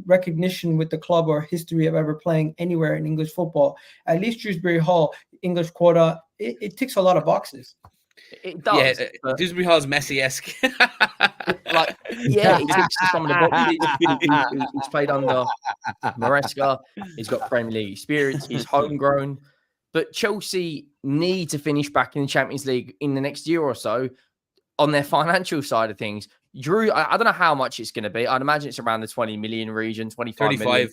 recognition with the club or history of ever playing anywhere in English football. At least Dewsbury-Hall, English quota, it ticks a lot of boxes. It does. Yeah, Dewsbury-Hall's Messi-esque. He ticks some of the boxes. He's played under Maresca. He's got Premier League experience. He's homegrown. But Chelsea need to finish back in the Champions League in the next year or so on their financial side of things. Drew, I don't know how much it's going to be. I'd imagine it's around the 20 million region, 25 million.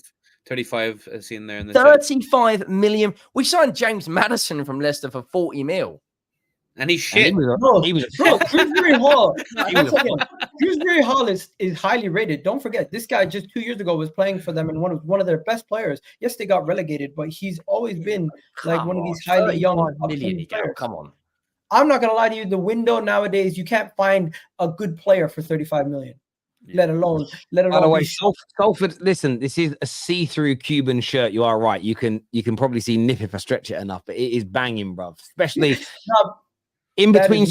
35 seen there in the 35 million. We signed James Maddison from Leicester for 40 mil. And he's shit. Dewsbury-Hall. Dewsbury-Hall is highly rated. Don't forget, this guy just 2 years ago was playing for them and one of their best players. Yes, they got relegated, but he's always been one of these highly young players. Come on. I'm not gonna lie to you. The window nowadays, you can't find a good player for 35 million. Let alone. By the way, Salford. Listen, this is a see-through Cuban shirt. You are right. You can probably see nip if I stretch it enough, but it is banging, bruv. Especially. In between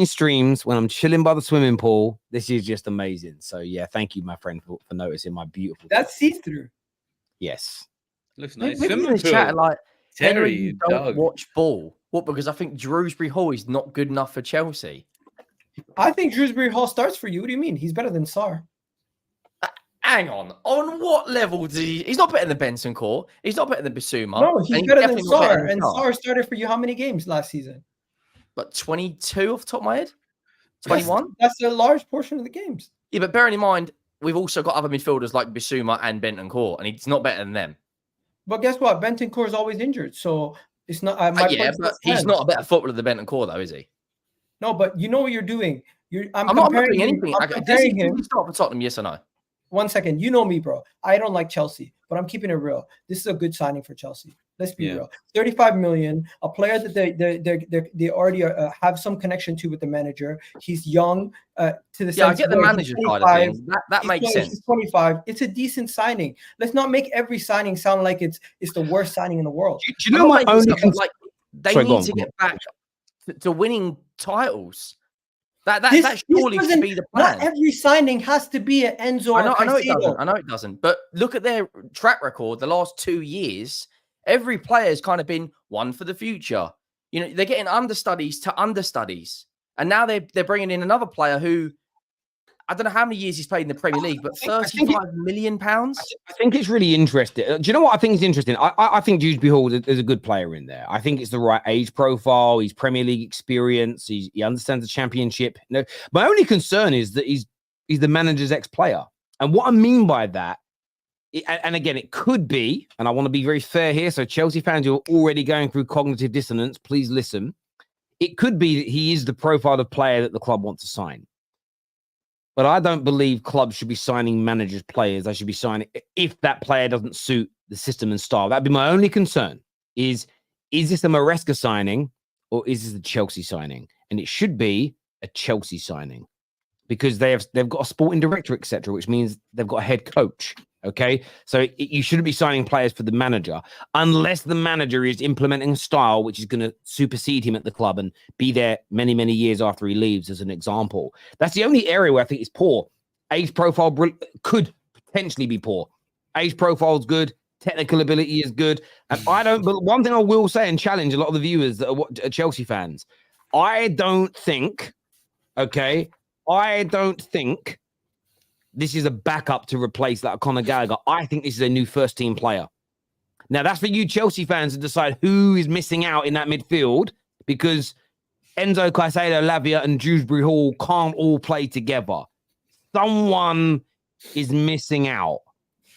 streams, when I'm chilling by the swimming pool, this is just amazing. So yeah, thank you, my friend, for noticing my beautiful. That's see-through. Yes, looks nice. Maybe in the chat, like Terry, don't watch ball. What? Because I think Dewsbury-Hall is not good enough for Chelsea. I think Dewsbury-Hall starts for you. What do you mean? He's better than Sarr. Hang on. On what level does he? He's not better than Benson Court. He's not better than Bissouma. No, he's better than Sarr. And Sarr started for you how many games last season? But 22 off the top of my head? 21? That's a large portion of the games. Yeah, but bearing in mind, we've also got other midfielders like Bissouma and Bentancur, and he's not better than them. But guess what? Bentancur is always injured, so it's not. But he's not a better footballer than Bentancur, though, is he? No, but you know what you're doing. I'm not doing anything. Does he start for Tottenham, yes or no? 1 second. You know me, bro. I don't like Chelsea, but I'm keeping it real. This is a good signing for Chelsea. Let's be real. 35 million, a player that they already have some connection to with the manager. He's young. To the I get the manager side of things. That makes sense. He's 25. It's a decent signing. Let's not make every signing sound like it's the worst signing in the world. Do you know my only they need to get back to winning titles. That surely should be the plan. Not every signing has to be an Enzo. I know it doesn't. But look at their track record the last 2 years. Every player's kind of been one for the future. They're getting understudies to understudies. And now they're bringing in another player who, I don't know how many years he's played in the Premier League, but £35 million. I think it's really interesting. Do you know what I think is interesting? I think Dewsbury-Hall is a good player in there. I think it's the right age profile. He's Premier League experience. He understands the championship. My only concern is that he's the manager's ex-player. And what I mean by that, and again, it could be, and I want to be very fair here, so Chelsea fans who are already going through cognitive dissonance, please listen. It could be that he is the profile of player that the club wants to sign. But I don't believe clubs should be signing managers' players. They should be signing if that player doesn't suit the system and style. That'd be my only concern. Is this a Maresca signing or is this a Chelsea signing? And it should be a Chelsea signing because they've got a sporting director, etc., which means they've got a head coach. Okay, so you shouldn't be signing players for the manager unless the manager is implementing a style which is going to supersede him at the club and be there many, many years after he leaves, as an example. That's the only area where I think it's poor. Age profile could potentially be poor. Age profile is good. Technical ability is good. And but one thing I will say and challenge a lot of the viewers that are Chelsea fans, I don't think this is a backup to replace that Conor Gallagher. I think this is a new first team player. Now, that's for you Chelsea fans to decide who is missing out in that midfield, because Enzo, Caicedo, Lavia, and Dewsbury-Hall can't all play together. Someone is missing out.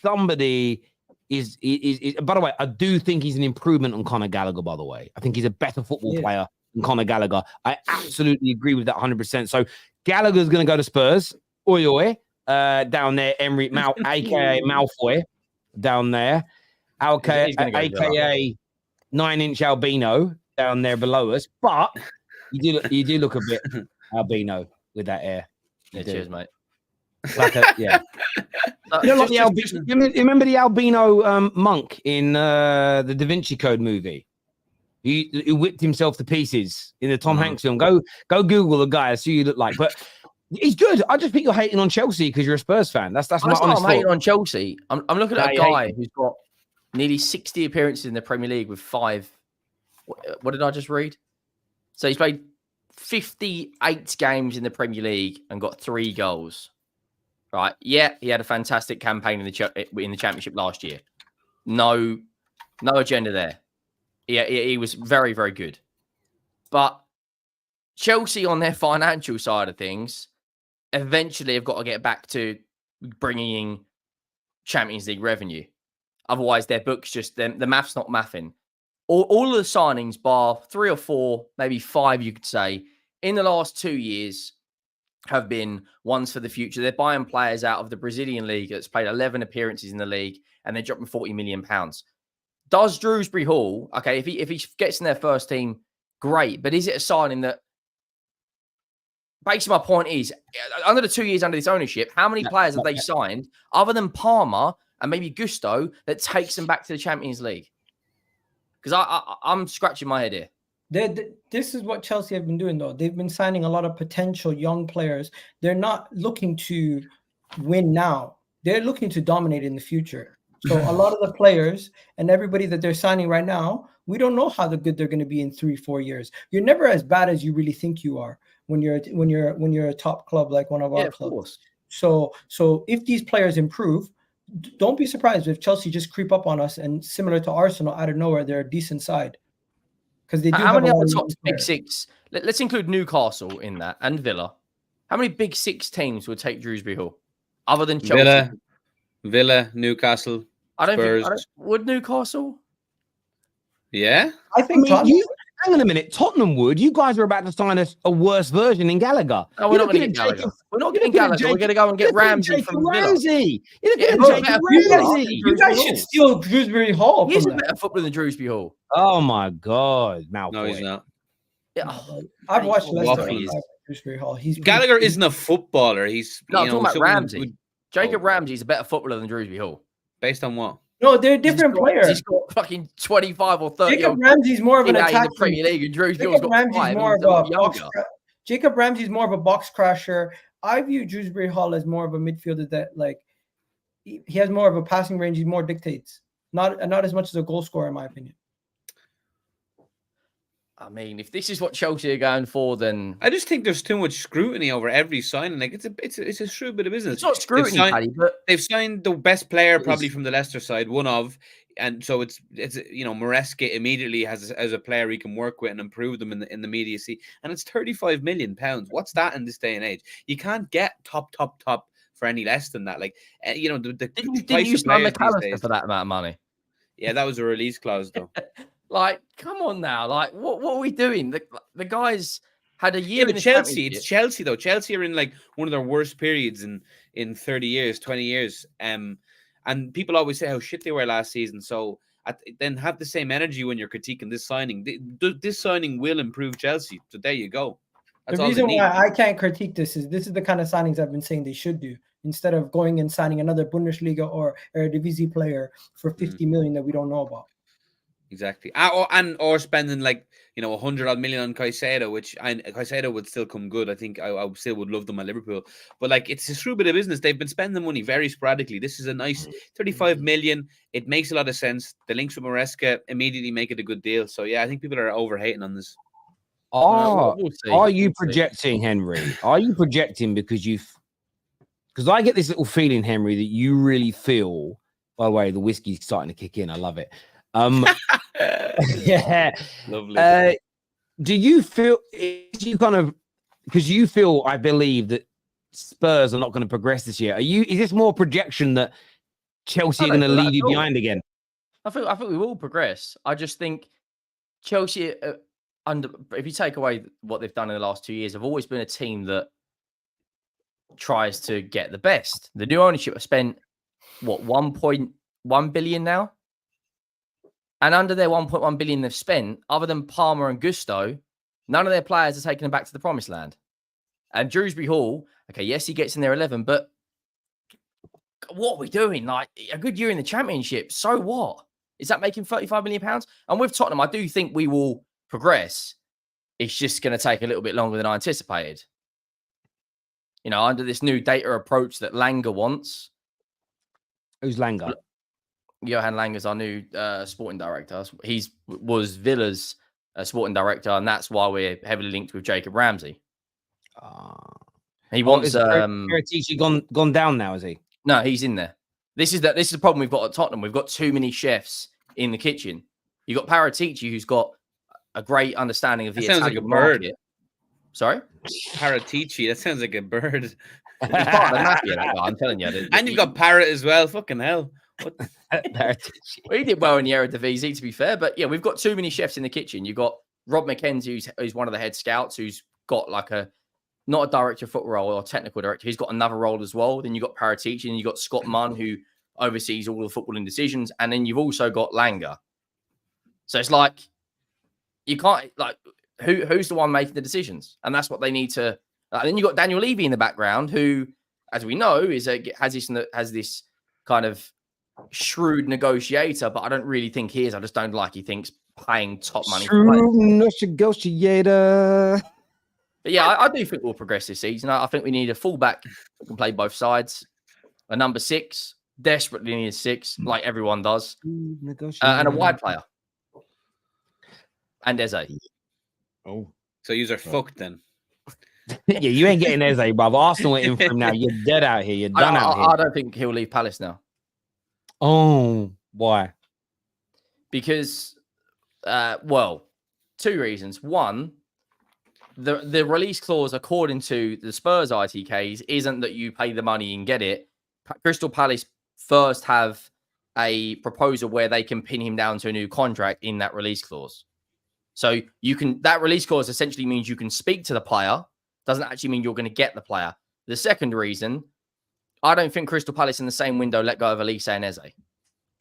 Somebody is. By the way, I do think he's an improvement on Conor Gallagher, by the way. I think he's a better football player than Conor Gallagher. I absolutely agree with that 100%. So Gallagher's going to go to Spurs. Oi, oi. Down there, Emery, aka Malfoy, down there, aka 9-inch albino down there below us. But you do look a bit albino with that hair. Yeah, cheers, mate. Like you know, like the remember the albino monk in the Da Vinci Code movie? He whipped himself to pieces in the Tom Hanks film. Go Google the guy. See who you look like, but. He's good. I just think you're hating on Chelsea because you're a Spurs fan. That's my honest thought. I'm hating on Chelsea. I'm looking at a guy who's got nearly 60 appearances in the Premier League with 5. What did I just read? So he's played 58 games in the Premier League and got 3 goals. Right? Yeah, he had a fantastic campaign in the Championship last year. No agenda there. He was very, very good. But Chelsea, on their financial side of things, eventually have got to get back to bringing in Champions League revenue. Otherwise, their books the math's not mathing. All of the signings, bar 3 or 4, maybe 5, you could say, in the last 2 years have been ones for the future. They're buying players out of the Brazilian league that's played 11 appearances in the league, and they're dropping £40 million. Does Dewsbury-Hall, okay, if he gets in their first team, great. But is it a signing that, basically, my point is, under the 2 years under this ownership, how many players have they signed, other than Palmer and maybe Gusto, that takes them back to the Champions League? Because I'm scratching my head here. This is what Chelsea have been doing, though. They've been signing a lot of potential young players. They're not looking to win now. They're looking to dominate in the future. So a lot of the players and everybody that they're signing right now, we don't know how good they're going to be in 3-4 years. You're never as bad as you really think you are when you're a top club like one of our clubs. So if these players improve, don't be surprised if Chelsea just creep up on us, and similar to Arsenal, out of nowhere, they're a decent side. Because they do. How many other top big 6? Let's include Newcastle in that and Villa. How many big 6 teams would take Dewsbury-Hall other than Chelsea? Villa, Newcastle. Spurs. Would Newcastle? Yeah, I think. Hang on a minute, Tottenham would. You guys are about to sign a worse version in Gallagher. No, we're not going to get Gallagher. We're not getting Gallagher. We're going to go and get Ramsey from Villa. You guys should steal Dewsbury-Hall. He's a better footballer than Dewsbury-Hall. Oh my God, Malfoy. No, he's not. Yeah. I've watched Leicester. Dewsbury-Hall. Gallagher isn't a footballer. He's I'm talking about Ramsey. Jacob Ramsey is a better footballer than Dewsbury-Hall. Based on what? No, they're different players. He's got fucking 25 or 30. Jacob Ramsey's more of an attacking. In the Premier League, and Dewsbury-Hall's got 5. Jacob Ramsey's more of a box crasher. I view Dewsbury-Hall as more of a midfielder that, like, he has more of a passing range. He more dictates, not as much as a goal scorer, in my opinion. I mean, if this is what Chelsea are going for, then I just think there's too much scrutiny over every signing. Like it's a shrewd bit of business. It's not scrutiny, Paddy, but they've signed the best player probably from the Leicester side, one of, and so it's Maresca immediately has as a player he can work with and improve them in the immediacy, and it's £35 million. What's that in this day and age? You can't get top for any less than that. Like didn't you sign McAllister for that amount of money? Yeah, that was a release clause though. Like, come on now. Like, what are we doing? The guys had a year. Yeah, but Chelsea, it's Chelsea though. Chelsea are in like one of their worst periods in 30 years, 20 years. And people always say how shit they were last season. So then have the same energy when you're critiquing this signing. This signing will improve Chelsea. So there you go. That's the reason why I can't critique this is the kind of signings I've been saying they should do. instead of going and signing another Bundesliga or Eredivisie player for 50 million that we don't know about. Exactly. Or spending like, 100 odd million on Caicedo, which Caicedo would still come good. I think I still would love them at Liverpool. But like, it's a true bit of business. They've been spending money very sporadically. This is a nice 35 million. It makes a lot of sense. The links with Maresca immediately make it a good deal. So yeah, I think people are overhating on this. Are you We'll see. projecting, Henry? Are you projecting because I get this little feeling, Henry, that you really feel, by the way, the whiskey's starting to kick in. I love it. Yeah. Lovely. Do you feel because you feel, I believe, that Spurs are not going to progress this year? Is this more projection that Chelsea are going to leave you behind again? I think we will progress. I just think Chelsea, if you take away what they've done in the last 2 years, have always been a team that tries to get the best. The new ownership have spent 1.1 billion now. And under their 1.1 billion they've spent, other than Palmer and Gusto, none of their players are taking them back to the promised land. And Dewsbury-Hall, okay, yes, he gets in their 11, but what are we doing? Like, a good year in the Championship, so what? Is that making £35 million? And with Tottenham, I do think we will progress. It's just going to take a little bit longer than I anticipated. Under this new data approach that Langer wants. Who's Langer? Johan Langer's our new sporting director. He was Villa's sporting director, and that's why we're heavily linked with Jacob Ramsey. He wants Paratici gone down now, is he? No, he's in there. This is the problem we've got at Tottenham. We've got too many chefs in the kitchen. You've got Paratici, who's got a great understanding of the Italian like a market. bird. Sorry? Paratici, that sounds like a bird. He's part of the mafia, that guy, I'm telling you. And you've got Parrot as well. Fucking hell. Well, he did well in the Eredivisie, to be fair. But yeah, we've got too many chefs in the kitchen. You've got Rob McKenzie, who's one of the head scouts, who's got like not a director of football role or technical director. He's got another role as well. Then you've got Paratici, and you've got Scott Munn, who oversees all the footballing decisions. And then you've also got Langer. So it's like, you can't, like, who's the one making the decisions? And that's what they need to. Then you've got Daniel Levy in the background, who, as we know, has this kind of shrewd negotiator, but I don't really think he is. I just don't like he thinks paying top money. Shrewd negotiator. But yeah, I do think we'll progress this season. I think we need a fullback who can play both sides. A number 6, desperately need a 6, like everyone does. And a wide player. And Eze. Oh. So yous are fucked then. Yeah, you ain't getting Eze, brother. Arsenal are in for him now. You're dead out here. You're done out here. I don't think he'll leave Palace now. Oh, why? Because, 2 reasons. One, the release clause, according to the Spurs ITKs, isn't that you pay the money and get it. Crystal Palace first have a proposal where they can pin him down to a new contract in that release clause. So that release clause essentially means you can speak to the player. Doesn't actually mean you're going to get the player. The second reason, I don't think Crystal Palace in the same window let go of Elise and Eze.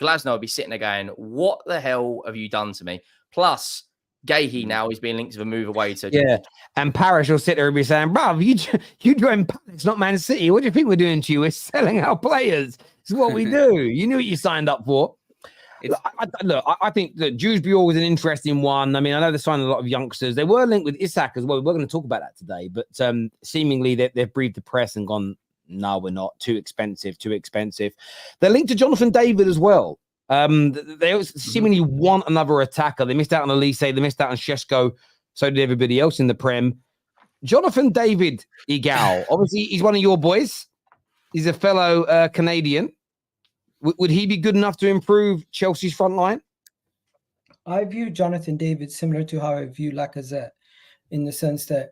Glasnow will be sitting there going, what the hell have you done to me? Plus, Gaag now is being linked to the move away to... Yeah, and Parish will sit there and be saying, bruv, you joined Palace, not Man City. What do you think we're doing to you? We're selling our players. This is what we do. You knew what you signed up for. I think that Dewsbury-Hall was an interesting one. I mean, I know they signed a lot of youngsters. They were linked with Isak as well. We're going to talk about that today. But seemingly they've breathed the press and gone, no, we're not. Too expensive. They're linked to Jonathan David as well. They seemingly want another attacker. They missed out on Elise. They missed out on Šeško. So did everybody else in the Prem. Jonathan David Egal. Obviously, he's one of your boys. He's a fellow Canadian. Would he be good enough to improve Chelsea's front line? I view Jonathan David similar to how I view Lacazette, in the sense that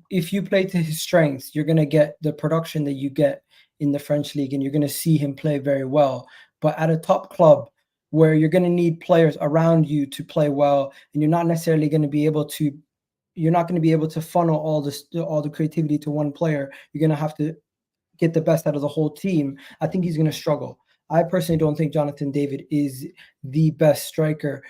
if you play to his strengths, you're going to get the production that you get in the French league, and you're going to see him play very well. But at a top club where you're going to need players around you to play well, and you're not necessarily going to be able to funnel all the creativity to one player. You're going to have to get the best out of the whole team. I think he's going to struggle. I personally don't think Jonathan David is the best striker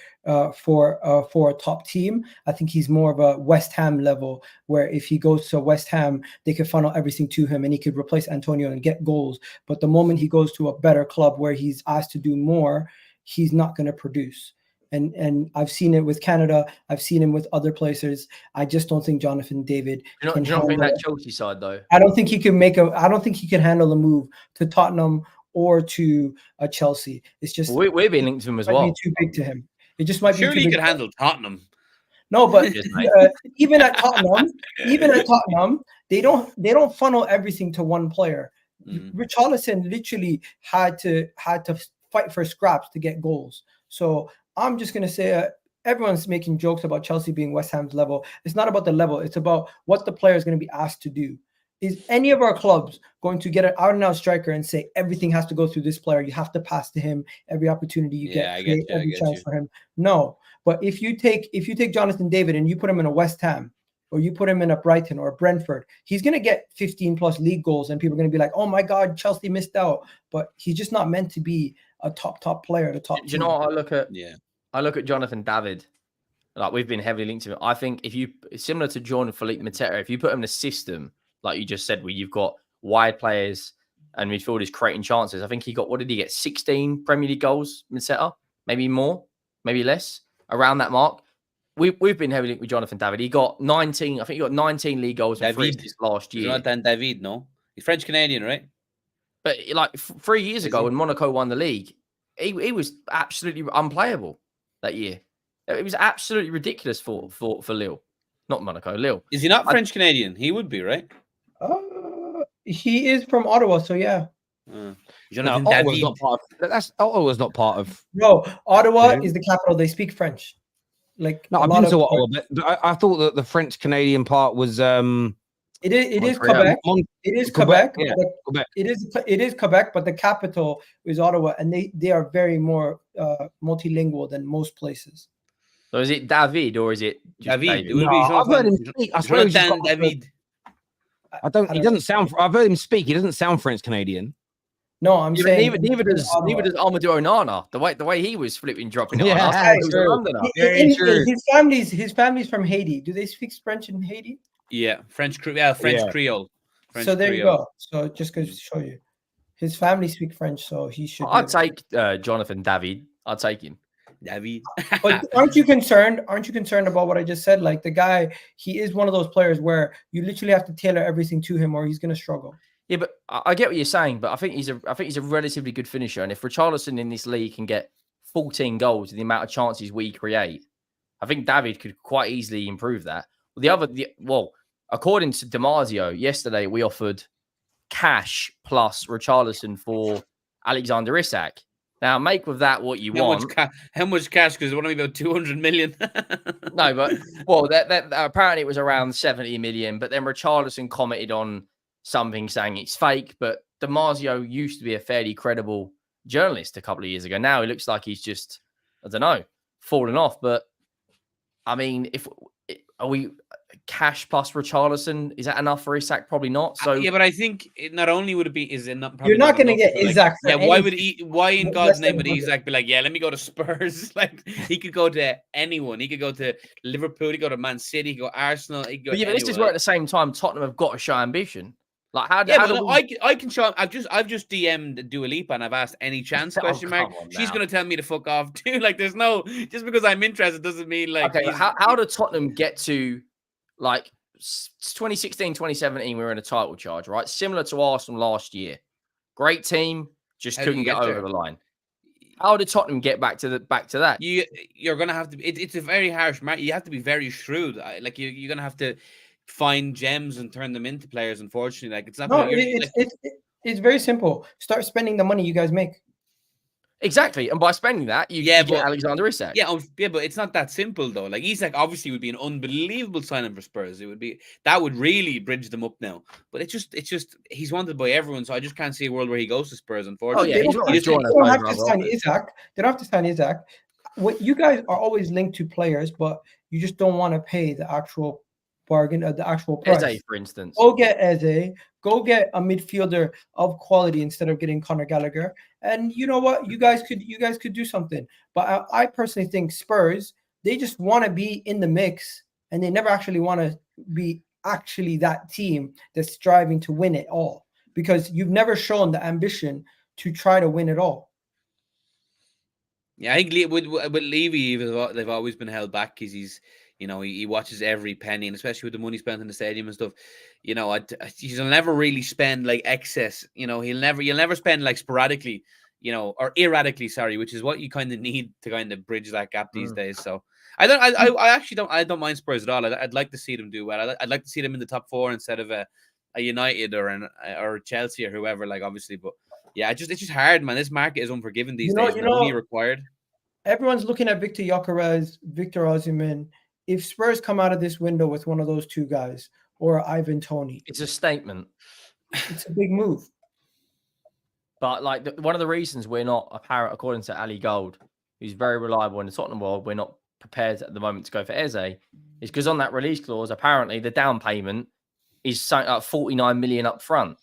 for a top team. I think he's more of a West Ham level, where if he goes to West Ham, they could funnel everything to him and he could replace Antonio and get goals. But the moment he goes to a better club where he's asked to do more, he's not going to produce. And I've seen it with Canada. I've seen him with other places. I just don't think Jonathan David Do you not think that Chelsea side though? I don't think he can I don't think he can handle a move to Tottenham or to Chelsea. It's just We're being linked to him as well. Be too big to him. It just might Surely be too he big. could handle Tottenham. No, but even at Tottenham, they don't funnel everything to one player. Richarlison literally had to fight for scraps to get goals. So I'm just gonna say everyone's making jokes about Chelsea being West Ham's level. It's not about the level. It's about what the player is going to be asked to do. Is any of our clubs going to get an out-and-out striker and say everything has to go through this player? You have to pass to him every opportunity you get, create every chance for him. No, but if you take Jonathan David and you put him in a West Ham or you put him in a Brighton or a Brentford, he's going to get 15 plus league goals, and people are going to be like, "Oh my God, Chelsea missed out." But he's just not meant to be a top player. Do you know what I look at? Yeah. I look at Jonathan David, like we've been heavily linked to him. I think if you, similar to John and Philippe Mateta, if you put him in a system, like you just said, where you've got wide players and midfielders creating chances, I think he got, what did he get? 16 Premier League goals, Mateta? Maybe more, maybe less, around that mark. We've been heavily linked with Jonathan David. He got 19, I think he got 19 league goals and 3 assists last year. Jonathan David, no? He's French-Canadian, right? But like 3 years ago when Monaco won the league, he was absolutely unplayable that year. It was absolutely ridiculous for Lille. Not Monaco, Lille. Is he not French-Canadian? He would be, right? He is from Ottawa, so yeah. Jonathan Ottawa's David. not part of, Ottawa's not part of. No, Ottawa is the capital. They speak French. Like no, I've been to Ottawa, but I thought that the French-Canadian part was It is Quebec. It is Quebec. Yeah, Quebec. It is Quebec, but the capital is Ottawa, and they are very more multilingual than most places. So is it David or is it just David? David? It would be I've heard him speak. I swear he's got David. He doesn't sound. I've heard him speak. He doesn't sound French-Canadian. No, I'm saying neither does Amadou Onana. The way he was flipping dropping it. Yeah, His family's from Haiti. Do they speak French in Haiti? Yeah, French Creole. So there you go. So just goes to show you, his family speak French, so he should. I'd take Jonathan David. I'd take him. David. But aren't you concerned? Aren't you concerned about what I just said? Like the guy, he is one of those players where you literally have to tailor everything to him, or he's going to struggle. Yeah, but I get what you're saying, but I think he's a relatively good finisher, and if Richarlison in this league can get 14 goals with the amount of chances we create, I think David could quite easily improve that. According to Damasio, yesterday we offered cash plus Richarlison for Alexander Isak. Now, make with that what you want. How much cash? Because it would only be about 200 million. No, but that apparently it was around 70 million. But then Richarlison commented on something saying it's fake. But Damasio used to be a fairly credible journalist a couple of years ago. Now he looks like he's just, I don't know, fallen off. But I mean, are we cash plus Richarlison? Is that enough for Isak? Probably not. So yeah, but I think not only would it be, is it not? You're not going to get Isak. Yeah, why in God's name would Isak be like, yeah, let me go to Spurs? Like he could go to anyone. He could go to Liverpool. He could go to Man City. He could go Arsenal. He could go. But this is where at the same time Tottenham have got to show ambition. Like I can show. I've just DM'd Dua Lipa and I've asked any chance ? She's gonna tell me to fuck off too. Like there's no, just because I'm interested doesn't mean like. Okay, how did Tottenham get to like 2016, 2017? We were in a title charge, right? Similar to Arsenal last year. Great team, just couldn't get over the line. How did Tottenham get back to that? You're gonna have to. It's a very harsh market. You have to be very shrewd. Like you're gonna have to find gems and turn them into players. Unfortunately, like it's not. No, it's very simple. Start spending the money you guys make. Exactly, and by spending that, you get Alexander Isak. Yeah, but it's not that simple though. Like Isak obviously would be an unbelievable signing for Spurs. That would really bridge them up now. But it's just he's wanted by everyone, so I just can't see a world where he goes to Spurs. Unfortunately, they don't have to sign Isak. They don't have to sign Isak. What you guys are always linked to players, but you just don't want to pay the actual bargain, the actual price. Eze, for instance. Go get Eze. Go get a midfielder of quality instead of getting Conor Gallagher. And you know what? You guys could do something. But I personally think Spurs, they just want to be in the mix, and they never actually want to be actually that team that's striving to win it all, because you've never shown the ambition to try to win it all. Yeah, I think with Levy, they've always been held back because he watches every penny, and especially with the money spent in the stadium and stuff, he'll never really spend like excess. You'll never spend like sporadically, or erratically, sorry, which is what you kind of need to kind of bridge that gap these days. So I don't mind Spurs at all. I'd like to see them do well. I'd like to see them in the top 4 instead of a United or Chelsea or whoever, like, obviously. But yeah, it's just hard, man. This market is unforgiving these days. The money required. Everyone's looking at Victor Gyökeres, Victor Osimhen. If Spurs come out of this window with one of those two guys or Ivan Toney, it's a statement. It's a big move. But like one of the reasons we're not apparent, according to Ali Gold, who's very reliable in the Tottenham world, we're not prepared at the moment to go for Eze, is because on that release clause, apparently the down payment is something like 49 million up front,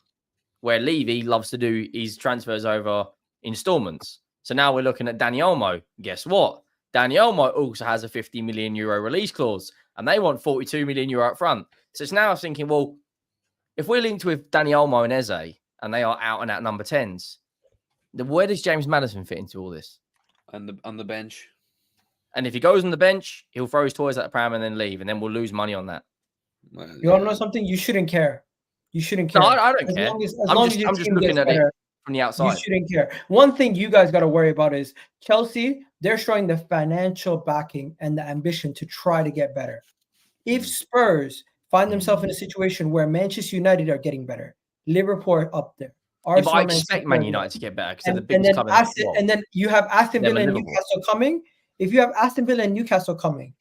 where Levy loves to do his transfers over installments. So now we're looking at Dani Olmo. Guess what? Dani Olmo also has a 50 million euro release clause, and they want 42 million euro up front. So it's now thinking, well, if we're linked with Dani Olmo and Eze, and they are out and out number 10s, then where does James Maddison fit into all this? On the bench. And if he goes on the bench, he'll throw his toys at the pram and then leave, and then we'll lose money on that. Well, you want to know something? You shouldn't care. You shouldn't care. No, I don't care. I'm just looking at it from the outside. You shouldn't care. One thing you guys got to worry about is Chelsea. They're showing the financial backing and the ambition to try to get better. If Spurs find themselves in a situation where Manchester United are getting better, Liverpool are up there. Arsenal, I expect Man United to get better because they're the biggest club in the world. And then you have Aston Villa and Newcastle coming. If you have Aston Villa and Newcastle coming,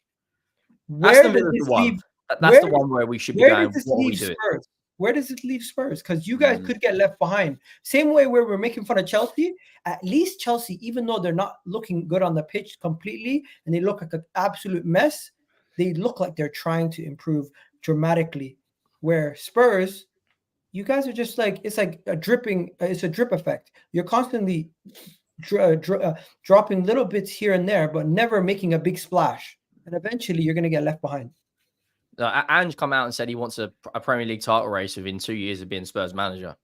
where does this leave? That's the one where we should be going. What we do. Where does it leave Spurs? Because you guys could get left behind. Same way where we're making fun of Chelsea. At least Chelsea, even though they're not looking good on the pitch completely and they look like an absolute mess, they look like they're trying to improve dramatically. Where Spurs, you guys are just like, it's like a drip effect. You're constantly dropping little bits here and there, but never making a big splash. And eventually you're going to get left behind. Ange come out and said he wants a Premier League title race within 2 years of being Spurs manager.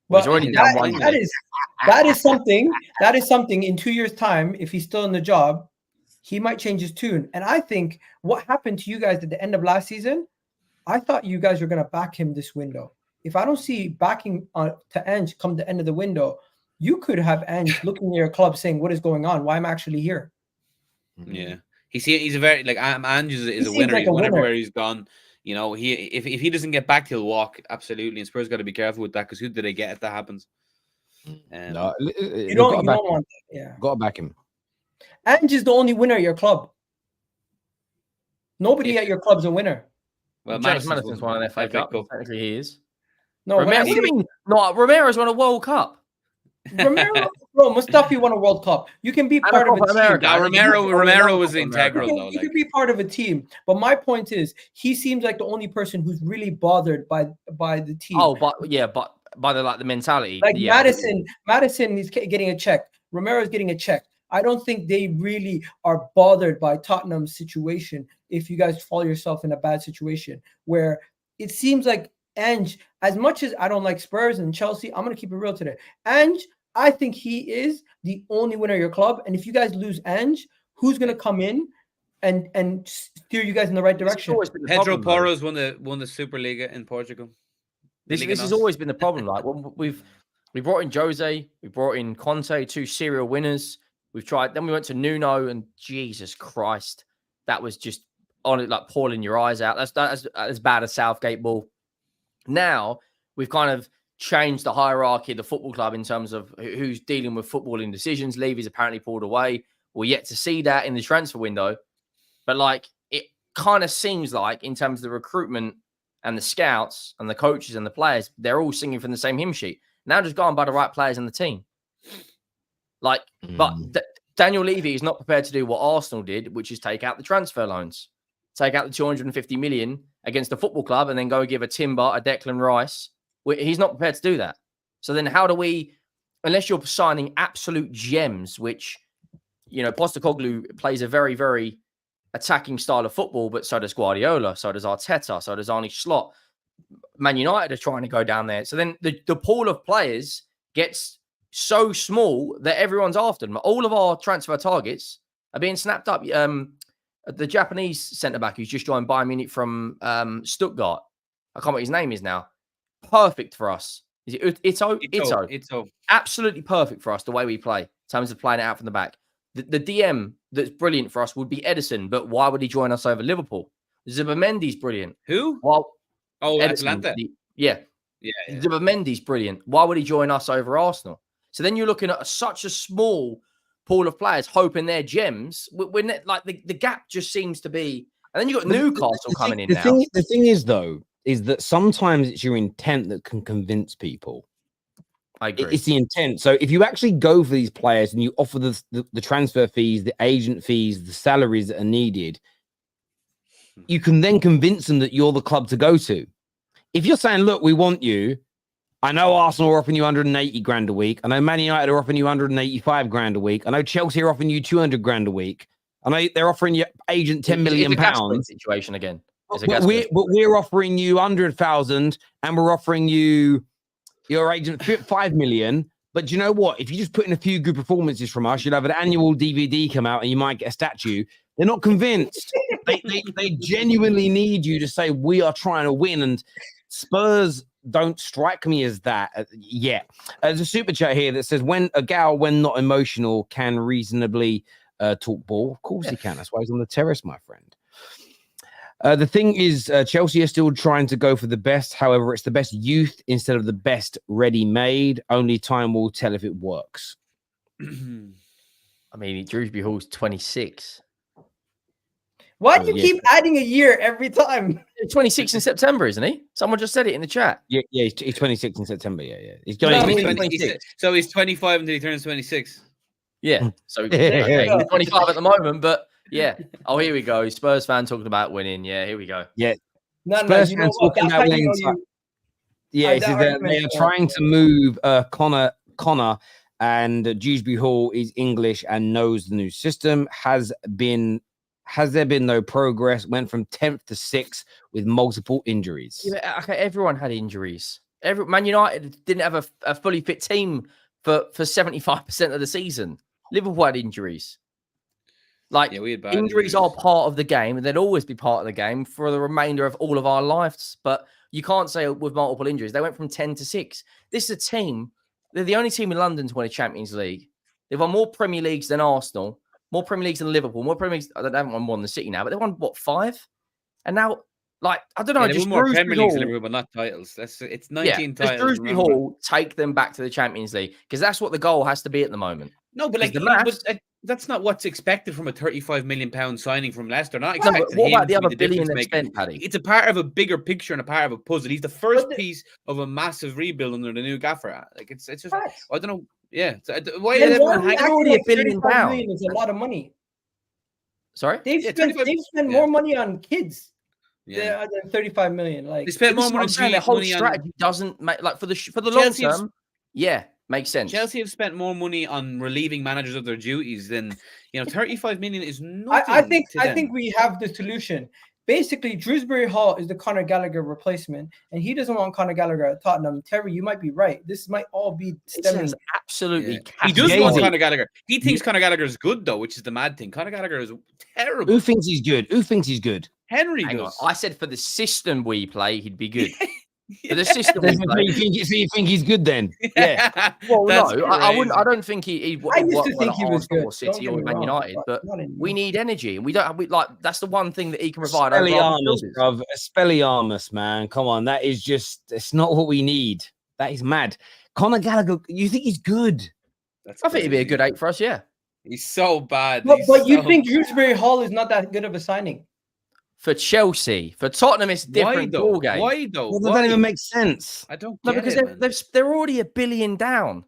Well, he's already down one. That is something. That is something. In 2 years' time, if he's still in the job, he might change his tune. And I think what happened to you guys at the end of last season, I thought you guys were going to back him this window. If I don't see backing to Ange come the end of the window, you could have Ange looking at your club saying, "What is going on? Why am I actually here?" Yeah. He's a very Ange is a winner. He's a winner where he's gone. If he doesn't get back, he'll walk. Absolutely, and Spurs got to be careful with that because who do they get if that happens? No, you don't want that. Yeah, got to back him. Ange is the only winner at your club. Nobody at your club's a winner. Well, James Maddison's won an FA Cup. Technically, he is. No, what do you mean? No, Romero's won a World Cup. Mustafi won a World Cup. You can be part of a team. Romero was integral, though. You can be part of a team. But my point is, he seems like the only person who's really bothered by the team. Oh, but by the mentality. Like Maddison is getting a check. Romero's getting a check. I don't think they really are bothered by Tottenham's situation. If you guys follow yourself in a bad situation, where it seems like Ange, as much as I don't like Spurs and Chelsea, I'm going to keep it real today. Ange, I think he is the only winner of your club. And if you guys lose Ange, who's going to come in and steer you guys in the right direction? Pedro Porro's won the Superliga in Portugal. This has always been the problem. Like we brought in Jose, we brought in Conte, 2 serial winners. We've tried. Then we went to Nuno, and Jesus Christ, that was just on it like pouring your eyes out. That's as bad as Southgate ball. Now we've kind of changed the hierarchy of the football club in terms of who's dealing with footballing decisions. Levy's apparently pulled away. We're yet to see that in the transfer window. But like it kind of seems like in terms of the recruitment and the scouts and the coaches and the players, they're all singing from the same hymn sheet. Now just go and buy the right players in the team. But Daniel Levy is not prepared to do what Arsenal did, which is take out the transfer loans. take out the 250 million against a football club and then go give a Timber, a Declan Rice. He's not prepared to do that. So then how do we, unless you're signing absolute gems, which, Postecoglou plays a very, very attacking style of football, but so does Guardiola, so does Arteta, so does Arne Slot. Man United are trying to go down there. So then the pool of players gets so small that everyone's after them. All of our transfer targets are being snapped up. The Japanese centre-back who's just joined Bayern Munich from Stuttgart, I can't remember what his name is now. Perfect for us. Is it Itto? Absolutely perfect for us, the way we play, in terms of playing it out from the back. The DM that's brilliant for us would be Edison, but why would he join us over Liverpool? Zubimendi's brilliant. Who? Well, Edison, Atlanta. Yeah. Zubimendi's brilliant. Why would he join us over Arsenal? So then you're looking at such a small pool of players hoping they're gems. When the gap just seems to be, and then you've got Newcastle coming in now. The thing is, though, is that sometimes it's your intent that can convince people. I agree. It's the intent. So if you actually go for these players and you offer the transfer fees, the agent fees, the salaries that are needed, you can then convince them that you're the club to go to. If you're saying, look, we want you, I know Arsenal are offering you 180 grand a week. I know Man United are offering you 185 grand a week. I know Chelsea are offering you 200 grand a week. I know they're offering your agent 10 million pounds. Situation again. But we're offering you 100,000 and we're offering you your agent 5 million. But do you know what? If you just put in a few good performances from us, you'll have an annual DVD come out and you might get a statue. They're not convinced. They genuinely need you to say, we are trying to win. And Spurs don't strike me as that yet. There's a super chat here that says, when Egal, when not emotional, can reasonably talk ball. Of course he can. That's why he's on the terrace, my friend. The thing is, Chelsea are still trying to go for the best. However, it's the best youth instead of the best ready-made. Only time will tell if it works. I mean, Dewsbury-Hall's 26. Why do you keep adding a year every time? 26 in September, isn't he? Someone just said it in the chat. Yeah, he's 26 in September. Yeah. He's going. No, 26. So he's 25 until he turns 26. Yeah. So he's 25 at the moment, but yeah. Oh, here we go. Spurs fan talking about winning. Yeah, here we go. Yeah. Spurs fan talking about winning. Yeah, they are trying to move Connor, and Dewsbury-Hall is English and knows the new system. Has there been no progress? Went from 10th to 6th with multiple injuries. Yeah, okay, everyone had injuries. Man United didn't have a fully fit team for 75% of the season. Liverpool had injuries. We had bad injuries are part of the game, and they'll always be part of the game for the remainder of all of our lives. But you can't say with multiple injuries. They went from 10 to 6. This is a team. They're the only team in London to win a Champions League. They've won more Premier Leagues than Arsenal. More Premier Leagues than Liverpool. More Premier Leagues. They haven't won more than the City now, but they won, 5? And now, I don't know. Yeah, just more Premier Leagues than Liverpool, but not titles. It's 19 titles. Does Dewsbury-Hall take them back to the Champions League? Because that's what the goal has to be at the moment. No, but that's not what's expected from a £35 million signing from Leicester. Not expecting what about the other billion they spent, Paddy? It's a part of a bigger picture and a part of a puzzle. He's the first piece of a massive rebuild under the new gaffer. It's just I don't know. Yeah, why is everyone already $1 billion down? Is a lot of money. Sorry, they've spent more money on kids. Than 35 million. They spent more money. Their whole strategy doesn't make for the long term. Yeah, makes sense. Chelsea have spent more money on relieving managers of their duties than 35 million is nothing. I think we have the solution. Basically, Dewsbury-Hall is the Conor Gallagher replacement, and he doesn't want Conor Gallagher at Tottenham. Terry, you might be right. This might all be stemming. Absolutely. He does want Conor Gallagher. He thinks Conor Gallagher is good, though, which is the mad thing. Conor Gallagher is terrible. Who thinks he's good? Henry Hang does. On. I said for the system we play, he'd be good. For the system we play. You think he's good then? Yeah. Well, no, I wouldn't. I don't think he I used to think he was good. Or City or Man United, but we need energy, and we don't. That's the one thing that he can provide. Expelliarmus, man. Come on, that is it's not what we need. That is mad. Conor Gallagher, you think he's good? I think he'd be a good 8 for us. Yeah, he's so bad. But you think Dewsbury-Hall is not that good of a signing? For Chelsea, for Tottenham, it's a different ball game. Why though? Well, that doesn't even make sense. I don't. Because they're already $1 billion down,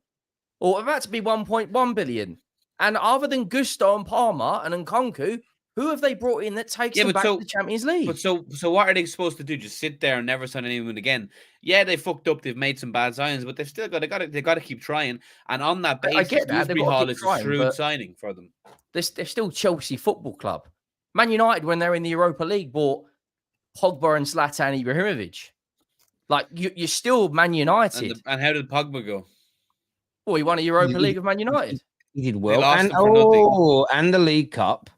or about to be 1.1 billion. And other than Gusto and Palmer and Nkunku, Who have they brought in that takes Yeah, them but back to the Champions League? But so what are they supposed to do? Just sit there and never sign anyone again? Yeah, they fucked up. They've made some bad signings, but they've still got to keep trying. And on that basis, I get that. They've got to Dewsbury-Hall keep is trying, a shrewd but signing for them. they're still Chelsea Football Club. Man United, when they're in the Europa League, bought Pogba and Zlatan Ibrahimovic. Like, you're still Man United. And how did Pogba go? Well, he won a Europa League of Man United. He did well. lost And him for nothing. and the League Cup.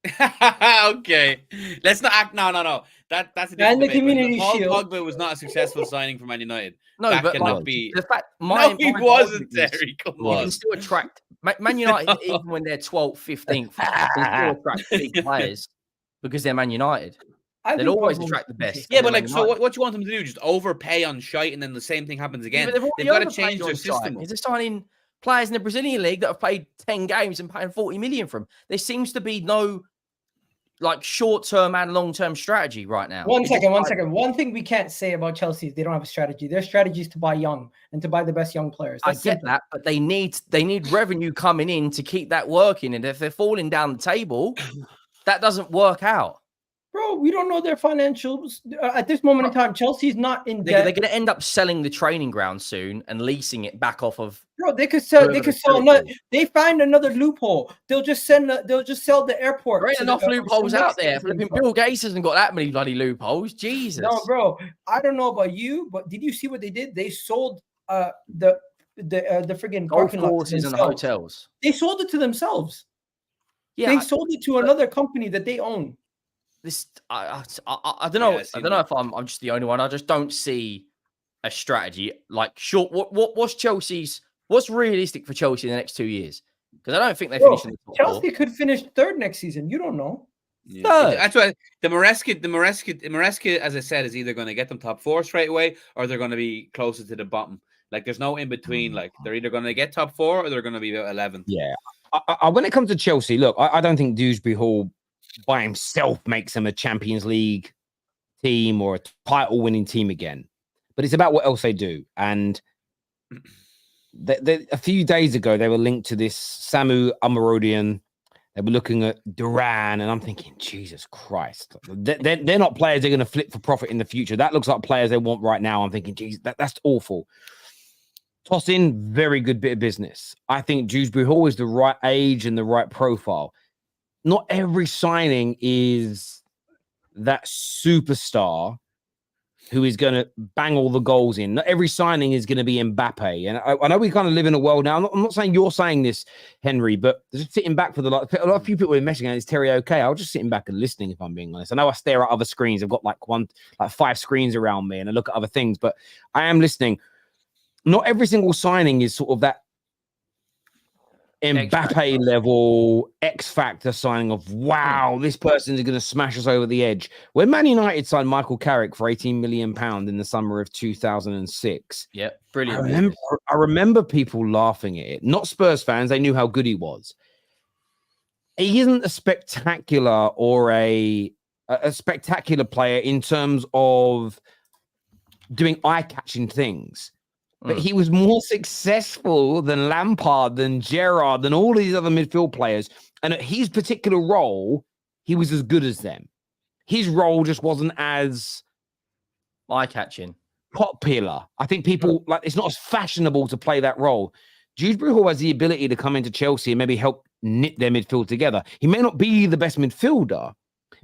Okay, let's not act. No. That's a different And the debate, but Community Paul Shield. Pogba was not a successful signing for Man United. No, That but cannot like, be. the fact No, he wasn't, argument is Terry. Come you on. can still attract Man United, even when they're 12th, 15th, can still attract big players because they're Man United. I They'll think always Pogba attract the was- best. Yeah, when but they're like, Man so United. what do you want them to do? Just overpay on shite, and then the same thing happens again. Yeah, but They've got to already change their overpaid on system. site, 'cause they're signing players in the Brazilian league that have played 10 games and paying 40 million for them. There seems to be no like short-term and long-term strategy right now. One It's just second. like- One thing we can't say about Chelsea is they don't have a strategy. Their strategy is to buy young and to buy the best young players. I That's get simple. that, but they need revenue coming in to keep that working. And if they're falling down the table, that doesn't work out. Bro, we don't know their financials. At this moment in time, Chelsea's not in They're debt. going to end up selling the training ground soon and leasing it back off of. Bro, they could sell. They whoever could the sell. territory is. They find another loophole. They'll just sell the airport. There ain't to enough the- loopholes some out Mexican there. Flipping club. Bill Gates hasn't got that many bloody loopholes. Jesus. No, bro. I don't know about you, but did you see what they did? They sold the friggin' Golf parking lot to courses and themselves. hotels. They sold it to themselves. Yeah, They sold it to another company that they own. I don't know. Yeah, I I see don't know that. if I'm just the only one. I just don't see a strategy. Like, what's Chelsea's? What's realistic for Chelsea in the next 2 years? Because I don't think they Bro, finish in the top four. Chelsea could finish third next season. You don't know. Yeah. Third. That's why the Maresca, as I said, is either going to get them top four straight away or they're going to be closer to the bottom. Like, there's no in between. Like, they're either going to get top four or they're going to be about 11th. Yeah. When it comes to Chelsea, look, I don't think Dewsbury-Hall by himself makes them a Champions League team or a title-winning team again. But it's about what else they do. And a few days ago, they were linked to this Samu Almirodian. They were looking at Duran, and I'm thinking, Jesus Christ. They're not players they're going to flip for profit in the future. That looks like players they want right now. I'm thinking, geez, that's awful. Toss in, very good bit of business. I think Dewsbury-Hall is the right age and the right profile. Not every signing is that superstar who is going to bang all the goals in. Not every signing is going to be Mbappe. And I know we kind of live in a world now. I'm not saying you're saying this, Henry, but just sitting back for a lot of few people are messaging, and it's Terry okay. I was just sitting back and listening, if I'm being honest. I know I stare at other screens. I've got like 5 screens around me and I look at other things, but I am listening. Not every single signing is sort of that Mbappe level X factor signing of wow, this person is going to smash us over the edge. When Man United signed Michael Carrick for £18 million in the summer of 2006, Yeah, brilliant. I remember people laughing at it. Not Spurs fans; they knew how good he was. He isn't a spectacular or a spectacular player in terms of doing eye-catching things. But he was more successful than Lampard, than Gerrard, than all these other midfield players. And at his particular role, he was as good as them. His role just wasn't as eye-catching, popular. I think people, like, it's not as fashionable to play that role. Dewsbury-Hall has the ability to come into Chelsea and maybe help knit their midfield together. He may not be the best midfielder,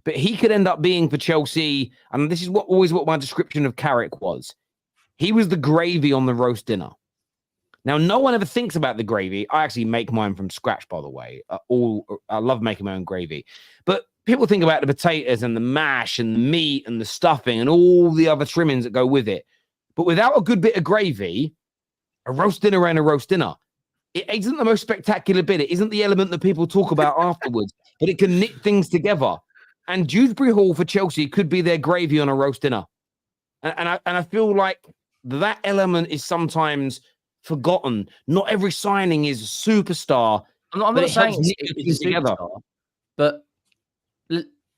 but he could end up being for Chelsea. And this is always what my description of Carrick was. He was the gravy on the roast dinner. Now, no one ever thinks about the gravy. I actually make mine from scratch, by the way. I love making my own gravy. But people think about the potatoes and the mash and the meat and the stuffing and all the other trimmings that go with it. But without a good bit of gravy, a roast dinner ain't a roast dinner. It isn't the most spectacular bit. It isn't the element that people talk about afterwards, but it can knit things together. And Dewsbury-Hall for Chelsea could be their gravy on a roast dinner. And I feel like that element is sometimes forgotten. Not every signing is a superstar. I'm not saying it's together. Superstar, but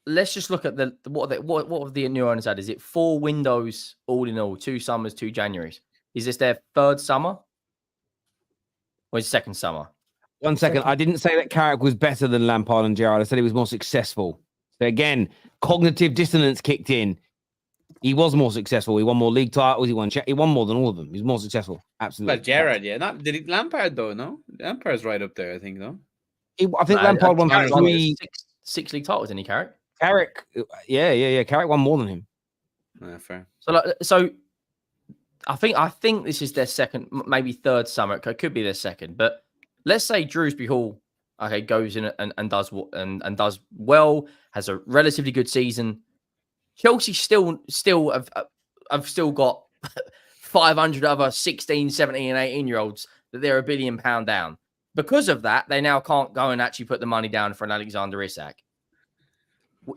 let's just look at what have the new owners had? Is it 4 windows all in all, 2 summers, 2 Januaries? Is this their 3rd summer or is it 2nd summer? 1 second. I didn't say that Carrick was better than Lampard and Gerrard. I said he was more successful. So again, cognitive dissonance kicked in. He was more successful. He won more league titles. He won more than all of them. He was more successful. Absolutely. Well, Gerrard, yeah. Lampard though? No, Lampard's right up there. I think no. I think Lampard won six league titles, didn't he, Carrick? Carrick, yeah. Carrick won more than him. Fair. So I think this is their second, maybe third summer. It could be their second, but let's say Dewsbury-Hall, goes in and does well, has a relatively good season. Chelsea still have still got 500 other 16, 17, and 18-year-olds that they're £1 billion down. Because of that, they now can't go and actually put the money down for an Alexander Isak.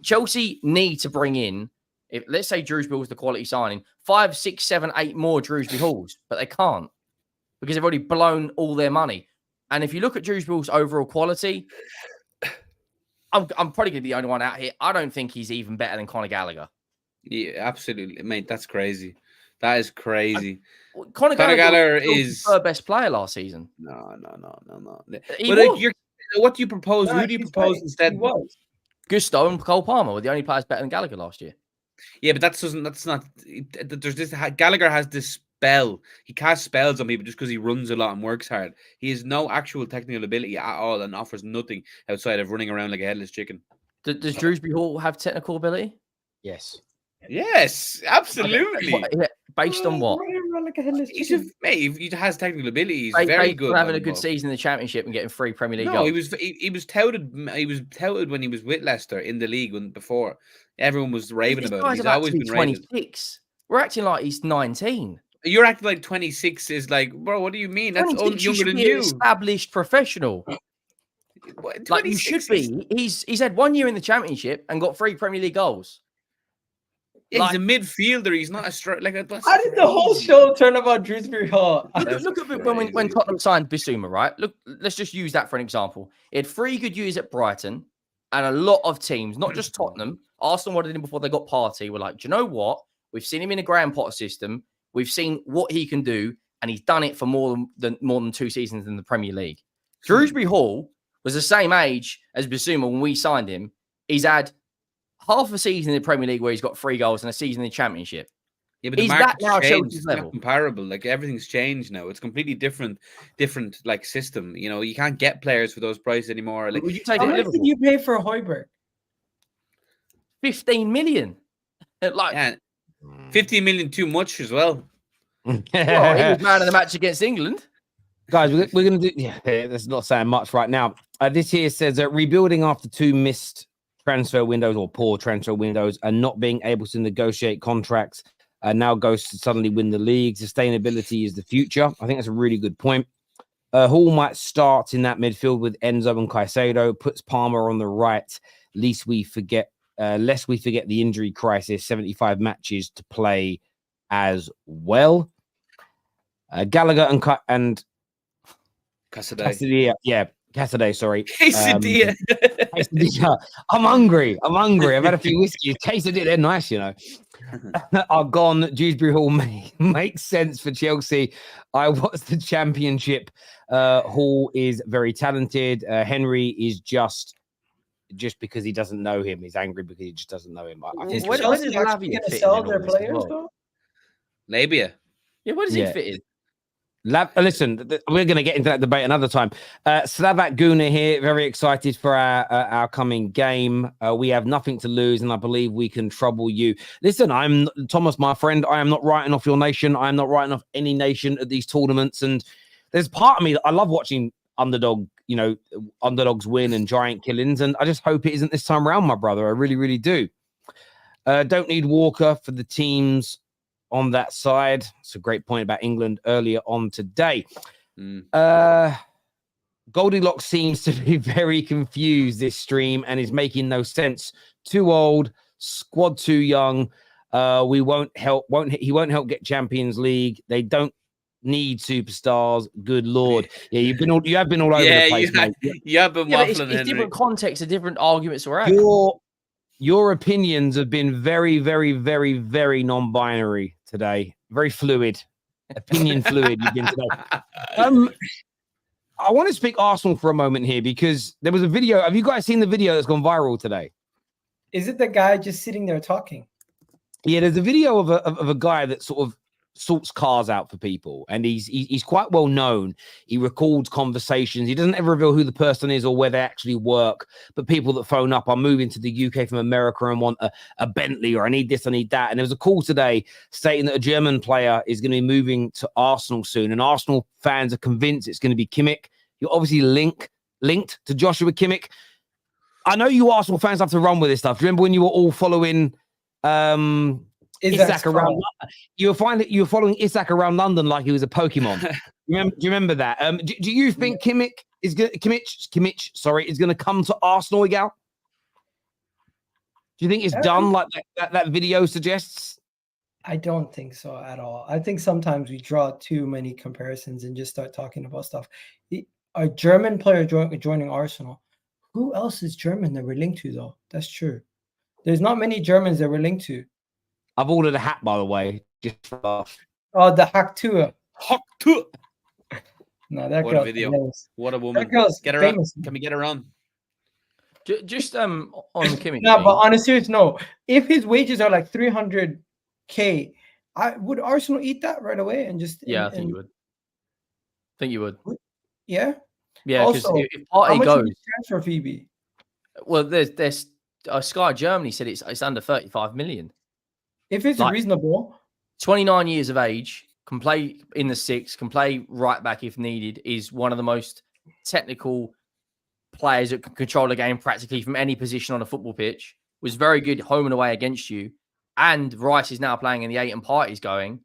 Chelsea need to bring in, if let's say Dewsbury was the quality signing, 5, 6, 7, 8 more Dewsbury-Halls, but they can't because they've already blown all their money. And if you look at Dewsbury-Hall's overall quality, I'm probably going to be the only one out here. I don't think he's even better than Conor Gallagher. Yeah, absolutely, mate. That's crazy. That is crazy. Conor Gallagher is the best player last season. No. What do you propose? No, who do you propose instead? Gusto and Cole Palmer were the only players better than Gallagher last year. Yeah, but that's not. There's this. Gallagher has this spell. He casts spells on people just because he runs a lot and works hard. He has no actual technical ability at all and offers nothing outside of running around like a headless chicken. Does Dewsbury-Hall have technical ability? Yes. Yes, absolutely. Based on what? He has technical ability. He's very good. Having a good season in the Championship and getting 3 Premier League goals. He was touted. He was touted when he was with Leicester in the league before. Everyone was raving about him. He's always been 26. Rated. We're acting like he's 19. You're acting like 26 is like, bro. What do you mean? That's younger than you. Established professional. Like you should be. He's had 1 year in the Championship and got 3 Premier League goals. Yeah, he's a midfielder. He's not a striker. How did the whole show turn about Dewsbury-Hall? Look at when Tottenham signed Bissouma, right? Look, let's just use that for an example. He had 3 good years at Brighton, and a lot of teams, not just Tottenham, Arsenal wanted him before they got Partey. Were like, do you know what? We've seen him in a Graham Potter system. We've seen what he can do, and he's done it for more than 2 seasons in the Premier League. Dewsbury-Hall was the same age as Bissouma when we signed him. He's had half a season in the Premier League where he's got 3 goals and a season in the Championship. Yeah, but the market's changed. It's not comparable. Like everything's changed now. It's completely different like system. You know, you can't get players for those prices anymore. Like, would you take how much did you pay for Højbjerg? 15 million. Like 15 million too much as well. Well, he was man of the match against England. Guys, we're going to do... Yeah, that's not saying much right now. This here says that rebuilding after 2 missed transfer windows or poor transfer windows and not being able to negotiate contracts now goes to suddenly win the league. Sustainability is the future. I think that's a really good point. Hall might start in that midfield with Enzo and Caicedo, puts Palmer on the right, lest we forget the injury crisis, 75 matches to play as well. Gallagher and Casadei, Casadei, sorry. Quesadilla. Quesadilla. I'm hungry. I've had a few whiskeys. Quesadilla, they're nice, you know. Are gone. Dewsbury-Hall makes sense for Chelsea. I watched the Championship. Hall is very talented. Henry is just because he doesn't know him. He's angry because he just doesn't know him. Is Chelsea actually going to sell their players, though? Labia. Yeah, where does he fit in? Listen, we're going to get into that debate another time. Slovak Guna here, very excited for our coming game. We have nothing to lose, and I believe we can trouble you. Listen, I'm Thomas, my friend. I am not writing off your nation. I am not writing off any nation at these tournaments. And there's part of me that I love watching underdogs win and giant killings, and I just hope it isn't this time around, my brother. I really, really do. Don't need Walker for the teams on that side. It's a great point about England earlier on today. Goldilocks seems to be very confused this stream and is making no sense. Too old, squad too young. He won't help get Champions League. They don't need superstars. Good Lord. Yeah, you have been all over the place, mate. You have been waffling, it's different contexts and different arguments we're at. Your opinions have been very, very, very, very non-binary today. Very fluid. Opinion fluid you've been today. I want to speak Arsenal for a moment here because there was a video. Have you guys seen the video that's gone viral today? Is it the guy just sitting there talking? Yeah, there's a video of a guy that sort of sorts cars out for people, and he's quite well known. He records conversations. He doesn't ever reveal who the person is or where they actually work, but people that phone up, I'm moving to the UK from America and want a Bentley, or I need this, I need that. And there was a call today stating that a German player is going to be moving to Arsenal soon, and Arsenal fans are convinced it's going to be Kimmich. You're obviously linked to Joshua Kimmich. I know you Arsenal fans have to run with this stuff. Do you remember when you were all following Isak around? You were following Isak around London like he was a Pokemon. Do you remember that? Do you think Kimmich is going to come to Arsenal, Egal? Do you think it's done like that video suggests? I don't think so at all. I think sometimes we draw too many comparisons and just start talking about stuff. A German player joining Arsenal. Who else is German that we're linked to, though? That's true. There's not many Germans that we're linked to. I've ordered a hat, by the way. Just for laugh. Oh, the Hake. Hake. No, that What girl. a video. Knows. What a woman. That girl's Get her famous. on. Can we get her on? Just on Kimmich. No, but on a serious note, if his wages are like 300K, would Arsenal eat that right away and just? Yeah, I think you would. Yeah. Yeah, because Also, if Partey how much goes, would the transfer fee be? well, there's Sky Germany said it's under 35 million. If it's reasonable, 29 years of age, can play in the six, can play right back if needed, is one of the most technical players that can control the game practically from any position on a football pitch. Was very good home and away against you. And Rice is now playing in the 8 and Partey's going.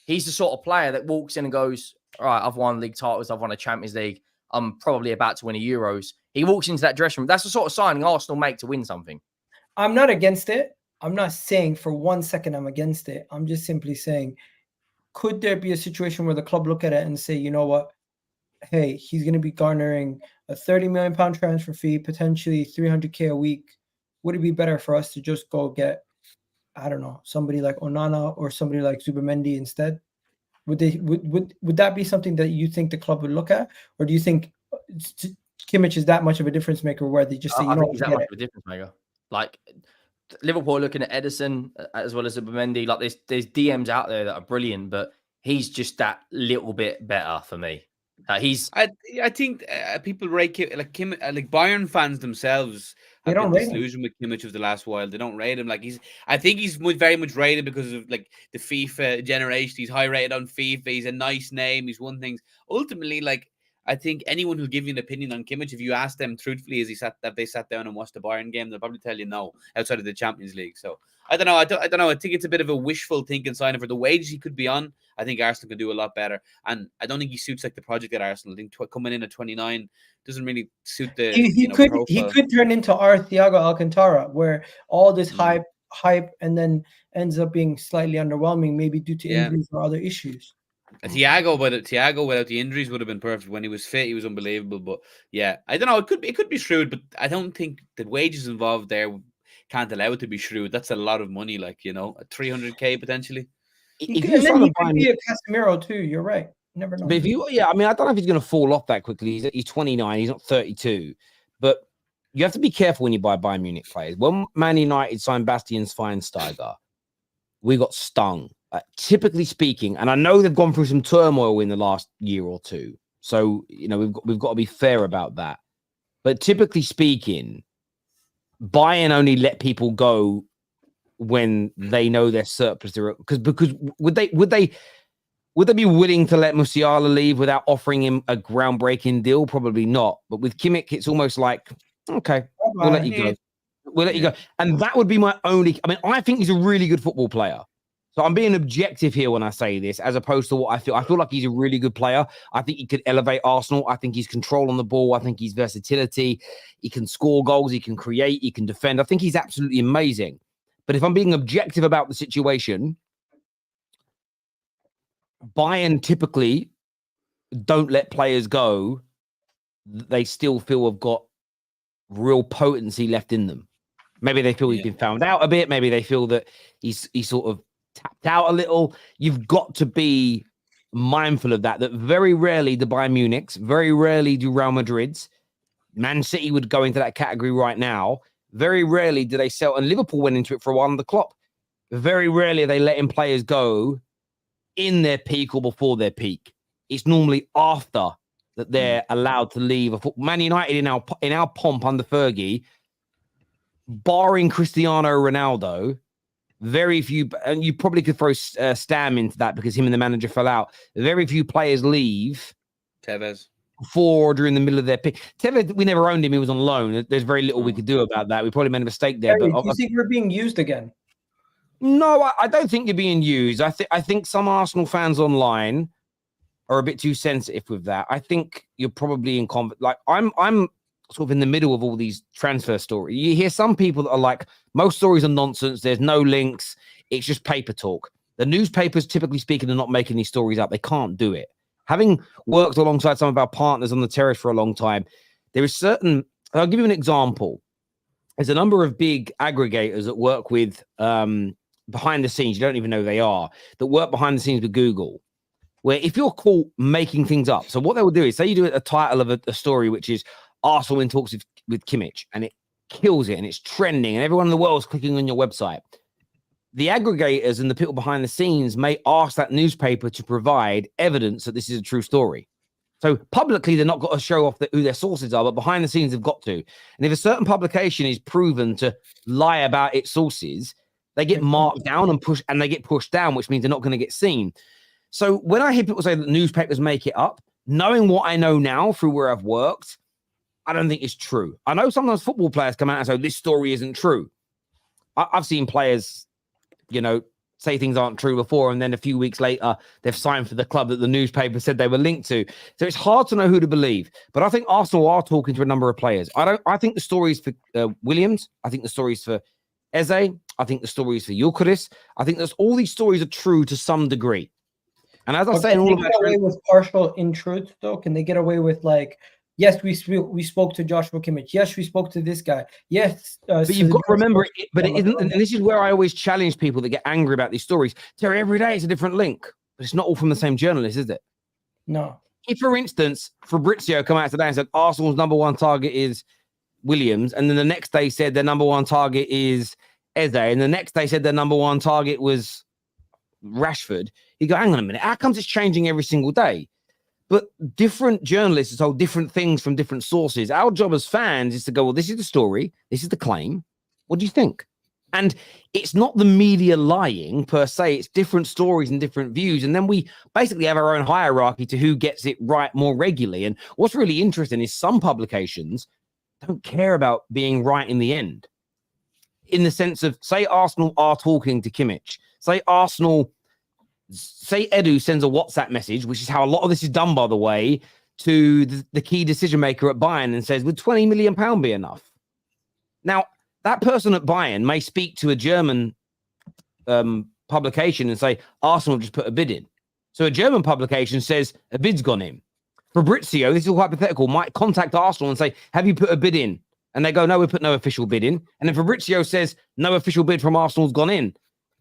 He's the sort of player that walks in and goes, all right, I've won league titles, I've won a Champions League, I'm probably about to win a Euros. He walks into that dressing room. That's the sort of signing Arsenal make to win something. I'm not against it. I'm not saying for 1 second I'm against it. I'm just simply saying, could there be a situation where the club look at it and say, you know what? Hey, he's going to be garnering a £30 million transfer fee, potentially 300K a week. Would it be better for us to just go get, I don't know, somebody like Onana or somebody like Zubimendi instead? Would that be something that you think the club would look at, or do you think Kimmich is that much of a difference maker where they just say, you know, he's that much of a difference maker? Like Liverpool looking at Edison as well as Zubimendi. Like there's DMs out there that are brilliant, but he's just that little bit better for me. I think people rate like Bayern fans themselves. They don't rate him. Disillusioned with Kimmich of the last while. They don't rate him. Like I think he's very much rated because of like the FIFA generation. He's high rated on FIFA. He's a nice name. He's won things. Ultimately, like I think anyone who'll give you an opinion on Kimmich, if you ask them truthfully, if they sat down and watched the Bayern game, they'll probably tell you no outside of the Champions League. So I don't know. I don't know. I think it's a bit of a wishful thinking sign for the wages he could be on. I think Arsenal could do a lot better, and I don't think he suits like the project at Arsenal. I think coming in at 29 doesn't really suit the. He could turn into our Thiago Alcantara, where all this hype, and then ends up being slightly underwhelming, maybe due to injuries or other issues. Thiago without the injuries would have been perfect. When he was fit, he was unbelievable. But yeah, I don't know. It could be shrewd, but I don't think the wages involved there can't allow it to be shrewd. That's a lot of money, like, you know, 300K potentially. He could be a Casemiro too. You're right. Never know. But I mean, I don't know if he's going to fall off that quickly. He's 29. He's not 32. But you have to be careful when you buy Bayern Munich players. When Man United signed Bastian Schweinsteiger, we got stung. Typically speaking, and I know they've gone through some turmoil in the last year or two. So, you know, we've got to be fair about that. But typically speaking, Bayern only let people go when they know they're surplus. Because would they be willing to let Musiala leave without offering him a groundbreaking deal? Probably not. But with Kimmich, it's almost like, okay, we'll let you go. We'll let you go. And that would be my only. I mean, I think he's a really good football player. So I'm being objective here when I say this, as opposed to what I feel. I feel like he's a really good player. I think he could elevate Arsenal. I think he's control on the ball. I think he's versatility. He can score goals. He can create. He can defend. I think he's absolutely amazing. But if I'm being objective about the situation, Bayern typically don't let players go. They still feel have got real potency left in them. Maybe they feel he's been found out a bit. Maybe they feel that he's sort of tapped out a little. You've got to be mindful of that very rarely do Bayern Munich's, very rarely do Real Madrid's. Man City would go into that category right now. Very rarely do they sell, and Liverpool went into it for a while under Klopp. Very rarely are they letting players go in their peak or before their peak. It's normally after that they're allowed to leave. Man United in our pomp under Fergie, barring Cristiano Ronaldo, very few, and you probably could throw Stam into that because him and the manager fell out. Very few players leave. Tevez. Before or during the middle of their pick. Tevez, we never owned him. He was on loan. There's very little we could do about that. We probably made a mistake there. Harry, but do you think we're being used again? No, I don't think you're being used. I think some Arsenal fans online are a bit too sensitive with that. I think you're probably in like I'm sort of in the middle of all these transfer stories. You hear some people that are like, most stories are nonsense. There's no links. It's just paper talk. The newspapers, typically speaking, are not making these stories up. They can't do it. Having worked alongside some of our partners on the terrace for a long time, there is certain, I'll give you an example. There's a number of big aggregators that work with behind the scenes, you don't even know who they are, that work behind the scenes with Google, where if you're caught making things up, so what they will do is say you do a title of a story, which is Arsenal in talks with Kimmich, and it kills it and it's trending and everyone in the world is clicking on your website. The aggregators and the people behind the scenes may ask that newspaper to provide evidence that this is a true story. So publicly, they're not got to show off who their sources are, but behind the scenes, they've got to. And if a certain publication is proven to lie about its sources, they get marked down and they get pushed down, which means they're not going to get seen. So when I hear people say that newspapers make it up, knowing what I know now through where I've worked, I don't think it's true. I know sometimes football players come out and say, this story isn't true. I've seen players, say things aren't true before, and then a few weeks later, they've signed for the club that the newspaper said they were linked to. So it's hard to know who to believe. But I think Arsenal are talking to a number of players. I think the stories for Williams. I think the stories for Eze. I think the stories for Gyökeres. I think all these stories are true to some degree. And as I say, can they get away with partial in truth, though? Can they get away with yes, we spoke to Joshua Kimmich. Yes, we spoke to this guy. Yes. But you've got to remember, but it isn't, and this is where I always challenge people that get angry about these stories. Terry, every day it's a different link, but it's not all from the same journalist, is it? No. If, for instance, Fabrizio come out today and said Arsenal's number one target is Williams, and then the next day said their number one target is Eze, and the next day said their number one target was Rashford, you go, hang on a minute, how comes it's changing every single day? But different journalists told different things from different sources. Our job as fans is to go, well, this is the story. This is the claim. What do you think? And it's not the media lying per se. It's different stories and different views. And then we basically have our own hierarchy to who gets it right more regularly. And what's really interesting is some publications don't care about being right in the end. In the sense of, say Arsenal are talking to Kimmich. Say Edu sends a WhatsApp message, which is how a lot of this is done, by the way, to the key decision maker at Bayern and says, would £20 million be enough? Now, that person at Bayern may speak to a German publication and say, Arsenal just put a bid in. So a German publication says, a bid's gone in. Fabrizio, this is all hypothetical, might contact Arsenal and say, have you put a bid in? And they go, no, we put no official bid in. And then Fabrizio says, no official bid from Arsenal's gone in.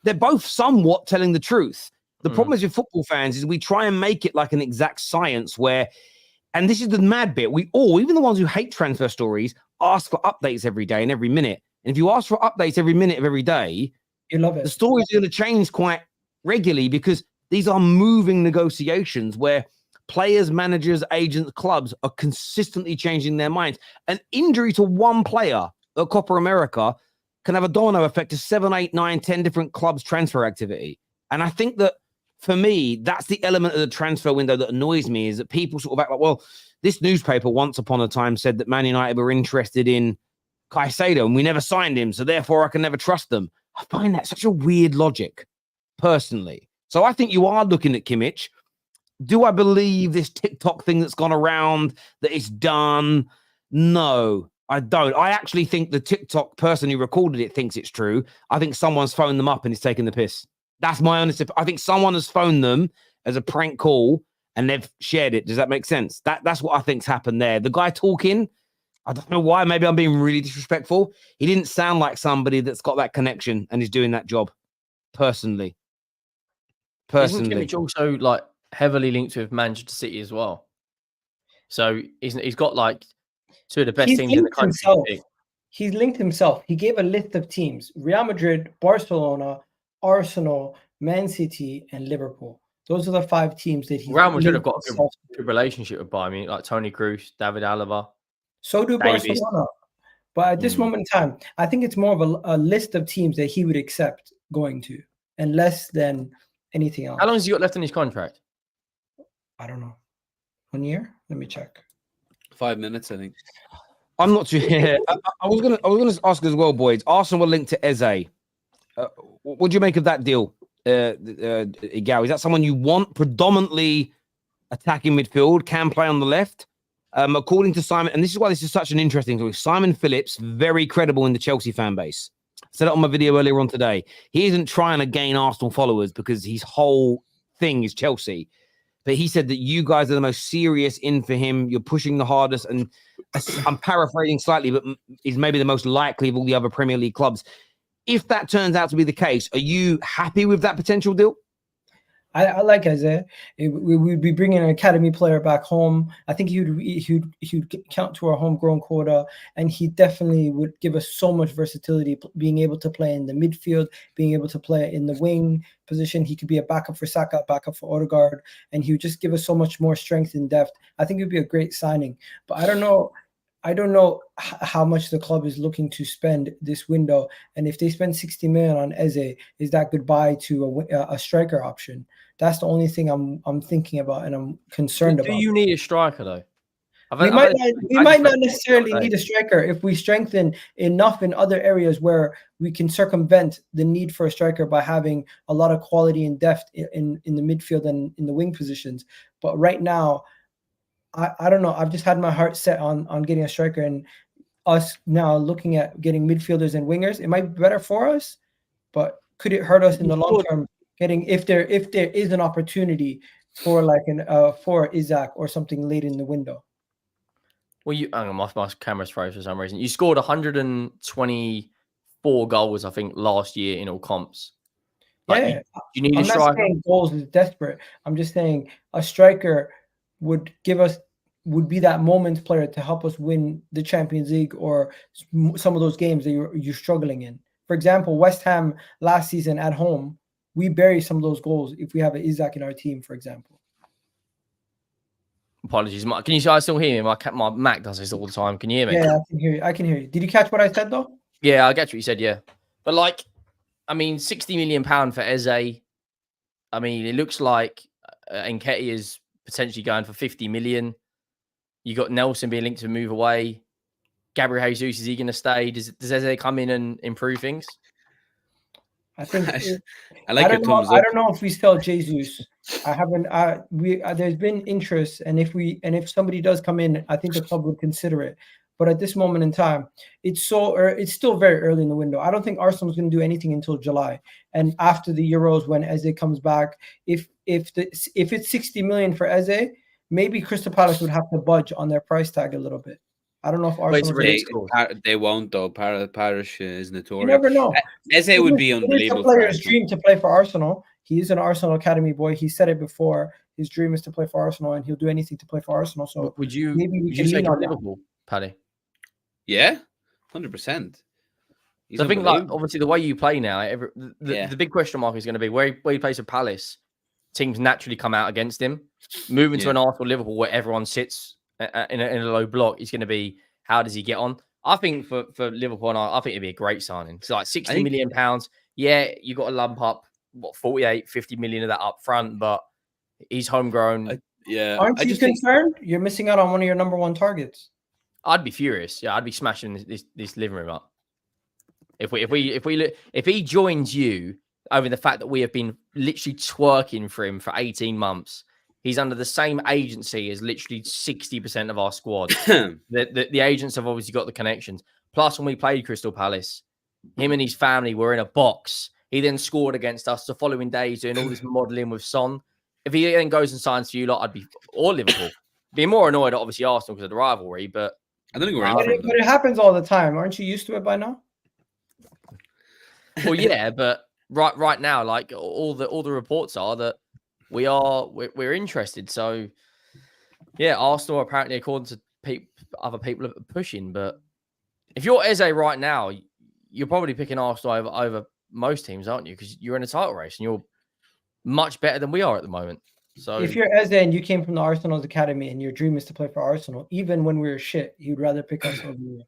They're both somewhat telling the truth. The problem is with football fans is we try and make it like an exact science where, and this is the mad bit, we all, even the ones who hate transfer stories, ask for updates every day and every minute. And if you ask for updates every minute of every day, you love it. The stories are going to change quite regularly because these are moving negotiations where players, managers, agents, clubs are consistently changing their minds. An injury to one player at Copa America can have a domino effect to 7, 8, 9, 10 different clubs' transfer activity. And I think that for me, that's the element of the transfer window that annoys me, is that people sort of act like, well, this newspaper once upon a time said that Man United were interested in Caicedo and we never signed him, so therefore I can never trust them. I find that such a weird logic, personally. So I think you are looking at Kimmich. Do I believe this TikTok thing that's gone around, that it's done? No, I don't. I actually think the TikTok person who recorded it thinks it's true. I think someone's phoned them up and is taking the piss. That's my honest opinion. I think someone has phoned them as a prank call and they've shared it. Does that make sense? That's what I think's happened there. The guy talking, I don't know why. Maybe I'm being really disrespectful. He didn't sound like somebody that's got that connection and is doing that job. Personally. Isn't Kimmich also like heavily linked with Manchester City as well. So he's got like two of the best He's teams in the linked country. himself. He's linked himself. He gave a list of teams: Real Madrid, Barcelona, Arsenal, Man City, and Liverpool. Those are the 5 teams that he's. Real Madrid have got a himself good relationship with Bayern Munich, like Toni Kroos, David Alaba. So do Davies. Barcelona. But at this moment in time, I think it's more of a list of teams that he would accept going to, and less than anything else. How long has he got left in his contract? I don't know. 1 year? Let me check. 5 minutes, I think. I'm not too. I was gonna ask as well, boys. Arsenal were linked to Eze. What do you make of that deal, Egal? Is that someone you want predominantly attacking midfield? Can play on the left? According to Simon, and this is why this is such an interesting story. Simon Phillips, very credible in the Chelsea fan base. I said it on my video earlier on today. He isn't trying to gain Arsenal followers because his whole thing is Chelsea. But he said that you guys are the most serious in for him. You're pushing the hardest. And I'm paraphrasing slightly, but is maybe the most likely of all the other Premier League clubs. If that turns out to be the case, are you happy with that potential deal? I like Isaiah. We would be bringing an academy player back home. I think he would count to our homegrown quota, and he definitely would give us so much versatility, being able to play in the midfield, being able to play in the wing position. He could be a backup for Saka, backup for Odegaard, and he would just give us so much more strength and depth. I think it would be a great signing. But I don't know how much the club is looking to spend this window, and if they spend 60 million on Eze, is that goodbye to a striker option? That's the only thing I'm thinking about, and I'm concerned about. Do you need a striker though? We might not necessarily need a striker if we strengthen enough in other areas where we can circumvent the need for a striker by having a lot of quality and depth in the midfield and in the wing positions. But right now, I don't know. I've just had my heart set on getting a striker, and us now looking at getting midfielders and wingers. It might be better for us, but could it hurt us in the long term? Getting if there is an opportunity for like for Isak or something late in the window. Well, my camera's froze for some reason. You scored 124 goals, I think, last year in all comps. Yeah, you need a striker. I'm not saying goals is desperate. I'm just saying a striker would be that moment player to help us win the Champions League or some of those games that you're struggling in. For example, West Ham last season at home, we bury some of those goals if we have an Isak in our team, for example. Apologies, Mark. Can you guys still hear me? My Mac does this all the time. Can you hear me? Yeah, I can hear you. Did you catch what I said though? Yeah, I get what you said. Yeah, but like, I mean, £60 million for Eze. I mean, it looks like Nketiah is potentially going for 50 million. You got Nelson being linked to move away. Gabriel Jesus, is he going to stay? Does Eze come in and improve things? I think I like your thumbs up. I don't know if we sell Jesus. I haven't. There's been interest, and if somebody does come in, I think the club would consider it. But at this moment in time, it's still very early in the window. I don't think Arsenal's going to do anything until July, and after the Euros when Eze comes back. If it's 60 million for Eze, maybe Crystal Palace would have to budge on their price tag a little bit. I don't know if Arsenal. They won't though. Parish is notorious. You never know. Eze would be unbelievable. It's a player's dream to play for Arsenal. He is an Arsenal academy boy. He said it before. His dream is to play for Arsenal, and he'll do anything to play for Arsenal. So would you say Liverpool, Paddy? Yeah, 100%. So I think, like, obviously the way you play now, the big question mark is going to be where he plays for Palace. Teams naturally come out against him. Moving to an Arsenal Liverpool where everyone sits in a low block is going to be, how does he get on? I think for Liverpool, I think it'd be a great signing. It's like £60 million. Yeah, you got to lump up 48, 50 million of that up front, but he's homegrown. Aren't you concerned? You're missing out on one of your number one targets. I'd be furious. Yeah, I'd be smashing this living room up. If he joins you over the fact that we have been literally twerking for him for 18 months. He's under the same agency as literally 60% of our squad. The agents have obviously got the connections. Plus, when we played Crystal Palace, him and his family were in a box. He then scored against us the following day. He's doing all this modelling with Son. If he then goes and signs for you lot, I'd be, or Liverpool. Be more annoyed at obviously Arsenal because of the rivalry, but I don't think we're but it happens all the time. Aren't you used to it by now? Well, yeah, but right now, like all the reports are that we're interested. So yeah, Arsenal apparently, according to other people, are pushing. But if you're Eze right now, you're probably picking Arsenal over most teams, aren't you? Because you're in a title race and you're much better than we are at the moment. So if you're Eze and you came from the Arsenal's academy and your dream is to play for Arsenal, even when we were shit, you'd rather pick us over you.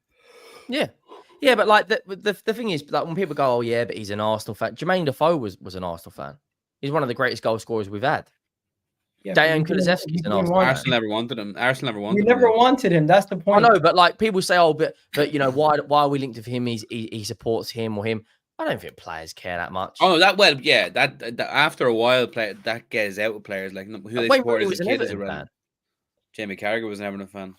Yeah, but like the thing is, like when people go, "Oh yeah, but he's an Arsenal fan." Jermaine Defoe was an Arsenal fan. He's one of the greatest goal scorers we've had. Yeah, Dejan Kulusevski's an Arsenal fan. Arsenal never wanted him. Arsenal never wanted We him. never wanted him. That's the I point. know, but like people say, "Oh, but you know why are we linked with him? He supports him or him." I don't think players care that much. Oh, that after a while, that gets out with players like who they Wayne support Rooney as was a an kid as Everton a fan. Jamie Carragher was never a fan.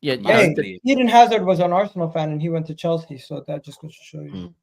Yeah, Hey, Massively. Eden Hazard was an Arsenal fan and he went to Chelsea, so that just goes to show you.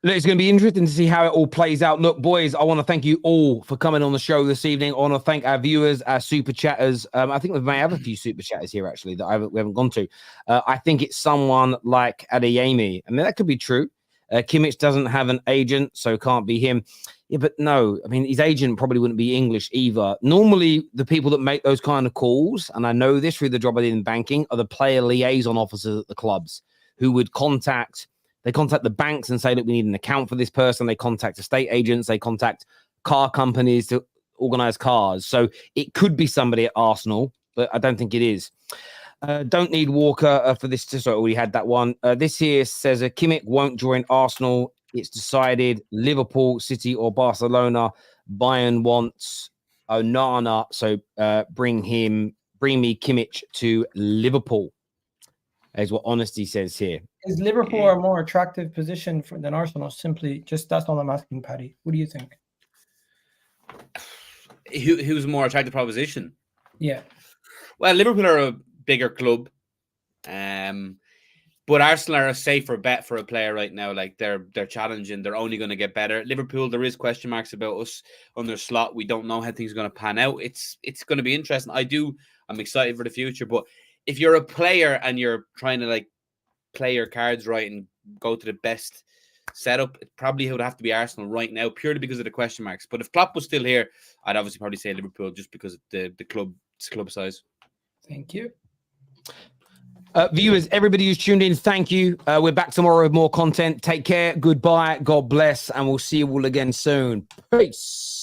Look, it's going to be interesting to see how it all plays out. Look, boys, I want to thank you all for coming on the show this evening. I want to thank our viewers, our super chatters. I think we may have a few super chatters here, actually, that we haven't gone to. I think it's someone like Adeyemi. I mean, that could be true. Kimmich doesn't have an agent, so it can't be him. Yeah, but no, I mean, his agent probably wouldn't be English either. Normally, the people that make those kind of calls, and I know this through the job I did in banking, are the player liaison officers at the clubs who would contact the banks and say that we need an account for this person. They contact estate agents. They contact car companies to organize cars. So it could be somebody at Arsenal, but I don't think it is. Don't need Walker for this. Sorry, we had that one. This here says Kimmich won't join Arsenal. It's decided Liverpool, City, or Barcelona. Bayern wants Onana, so bring me Kimmich to Liverpool. Is what Honesty says here. Is Liverpool a more attractive position than Arsenal? Simply, just that's all I'm asking, Paddy. What do you think? Who's a more attractive proposition? Yeah. Well, Liverpool are a bigger club, but Arsenal are a safer bet for a player right now. Like they're challenging, they're only going to get better. Liverpool, there is question marks about us on their slot. We don't know how things are going to pan out. It's going to be interesting. I'm excited for the future. But if you're a player and you're trying to like play your cards right and go to the best setup, it probably would have to be Arsenal right now, purely because of the question marks. But if Klopp was still here, I'd obviously probably say Liverpool just because of the club size. Thank you. Viewers, everybody who's tuned in, thank you. We're back tomorrow with more content. Take care. Goodbye. God bless. And we'll see you all again soon. Peace.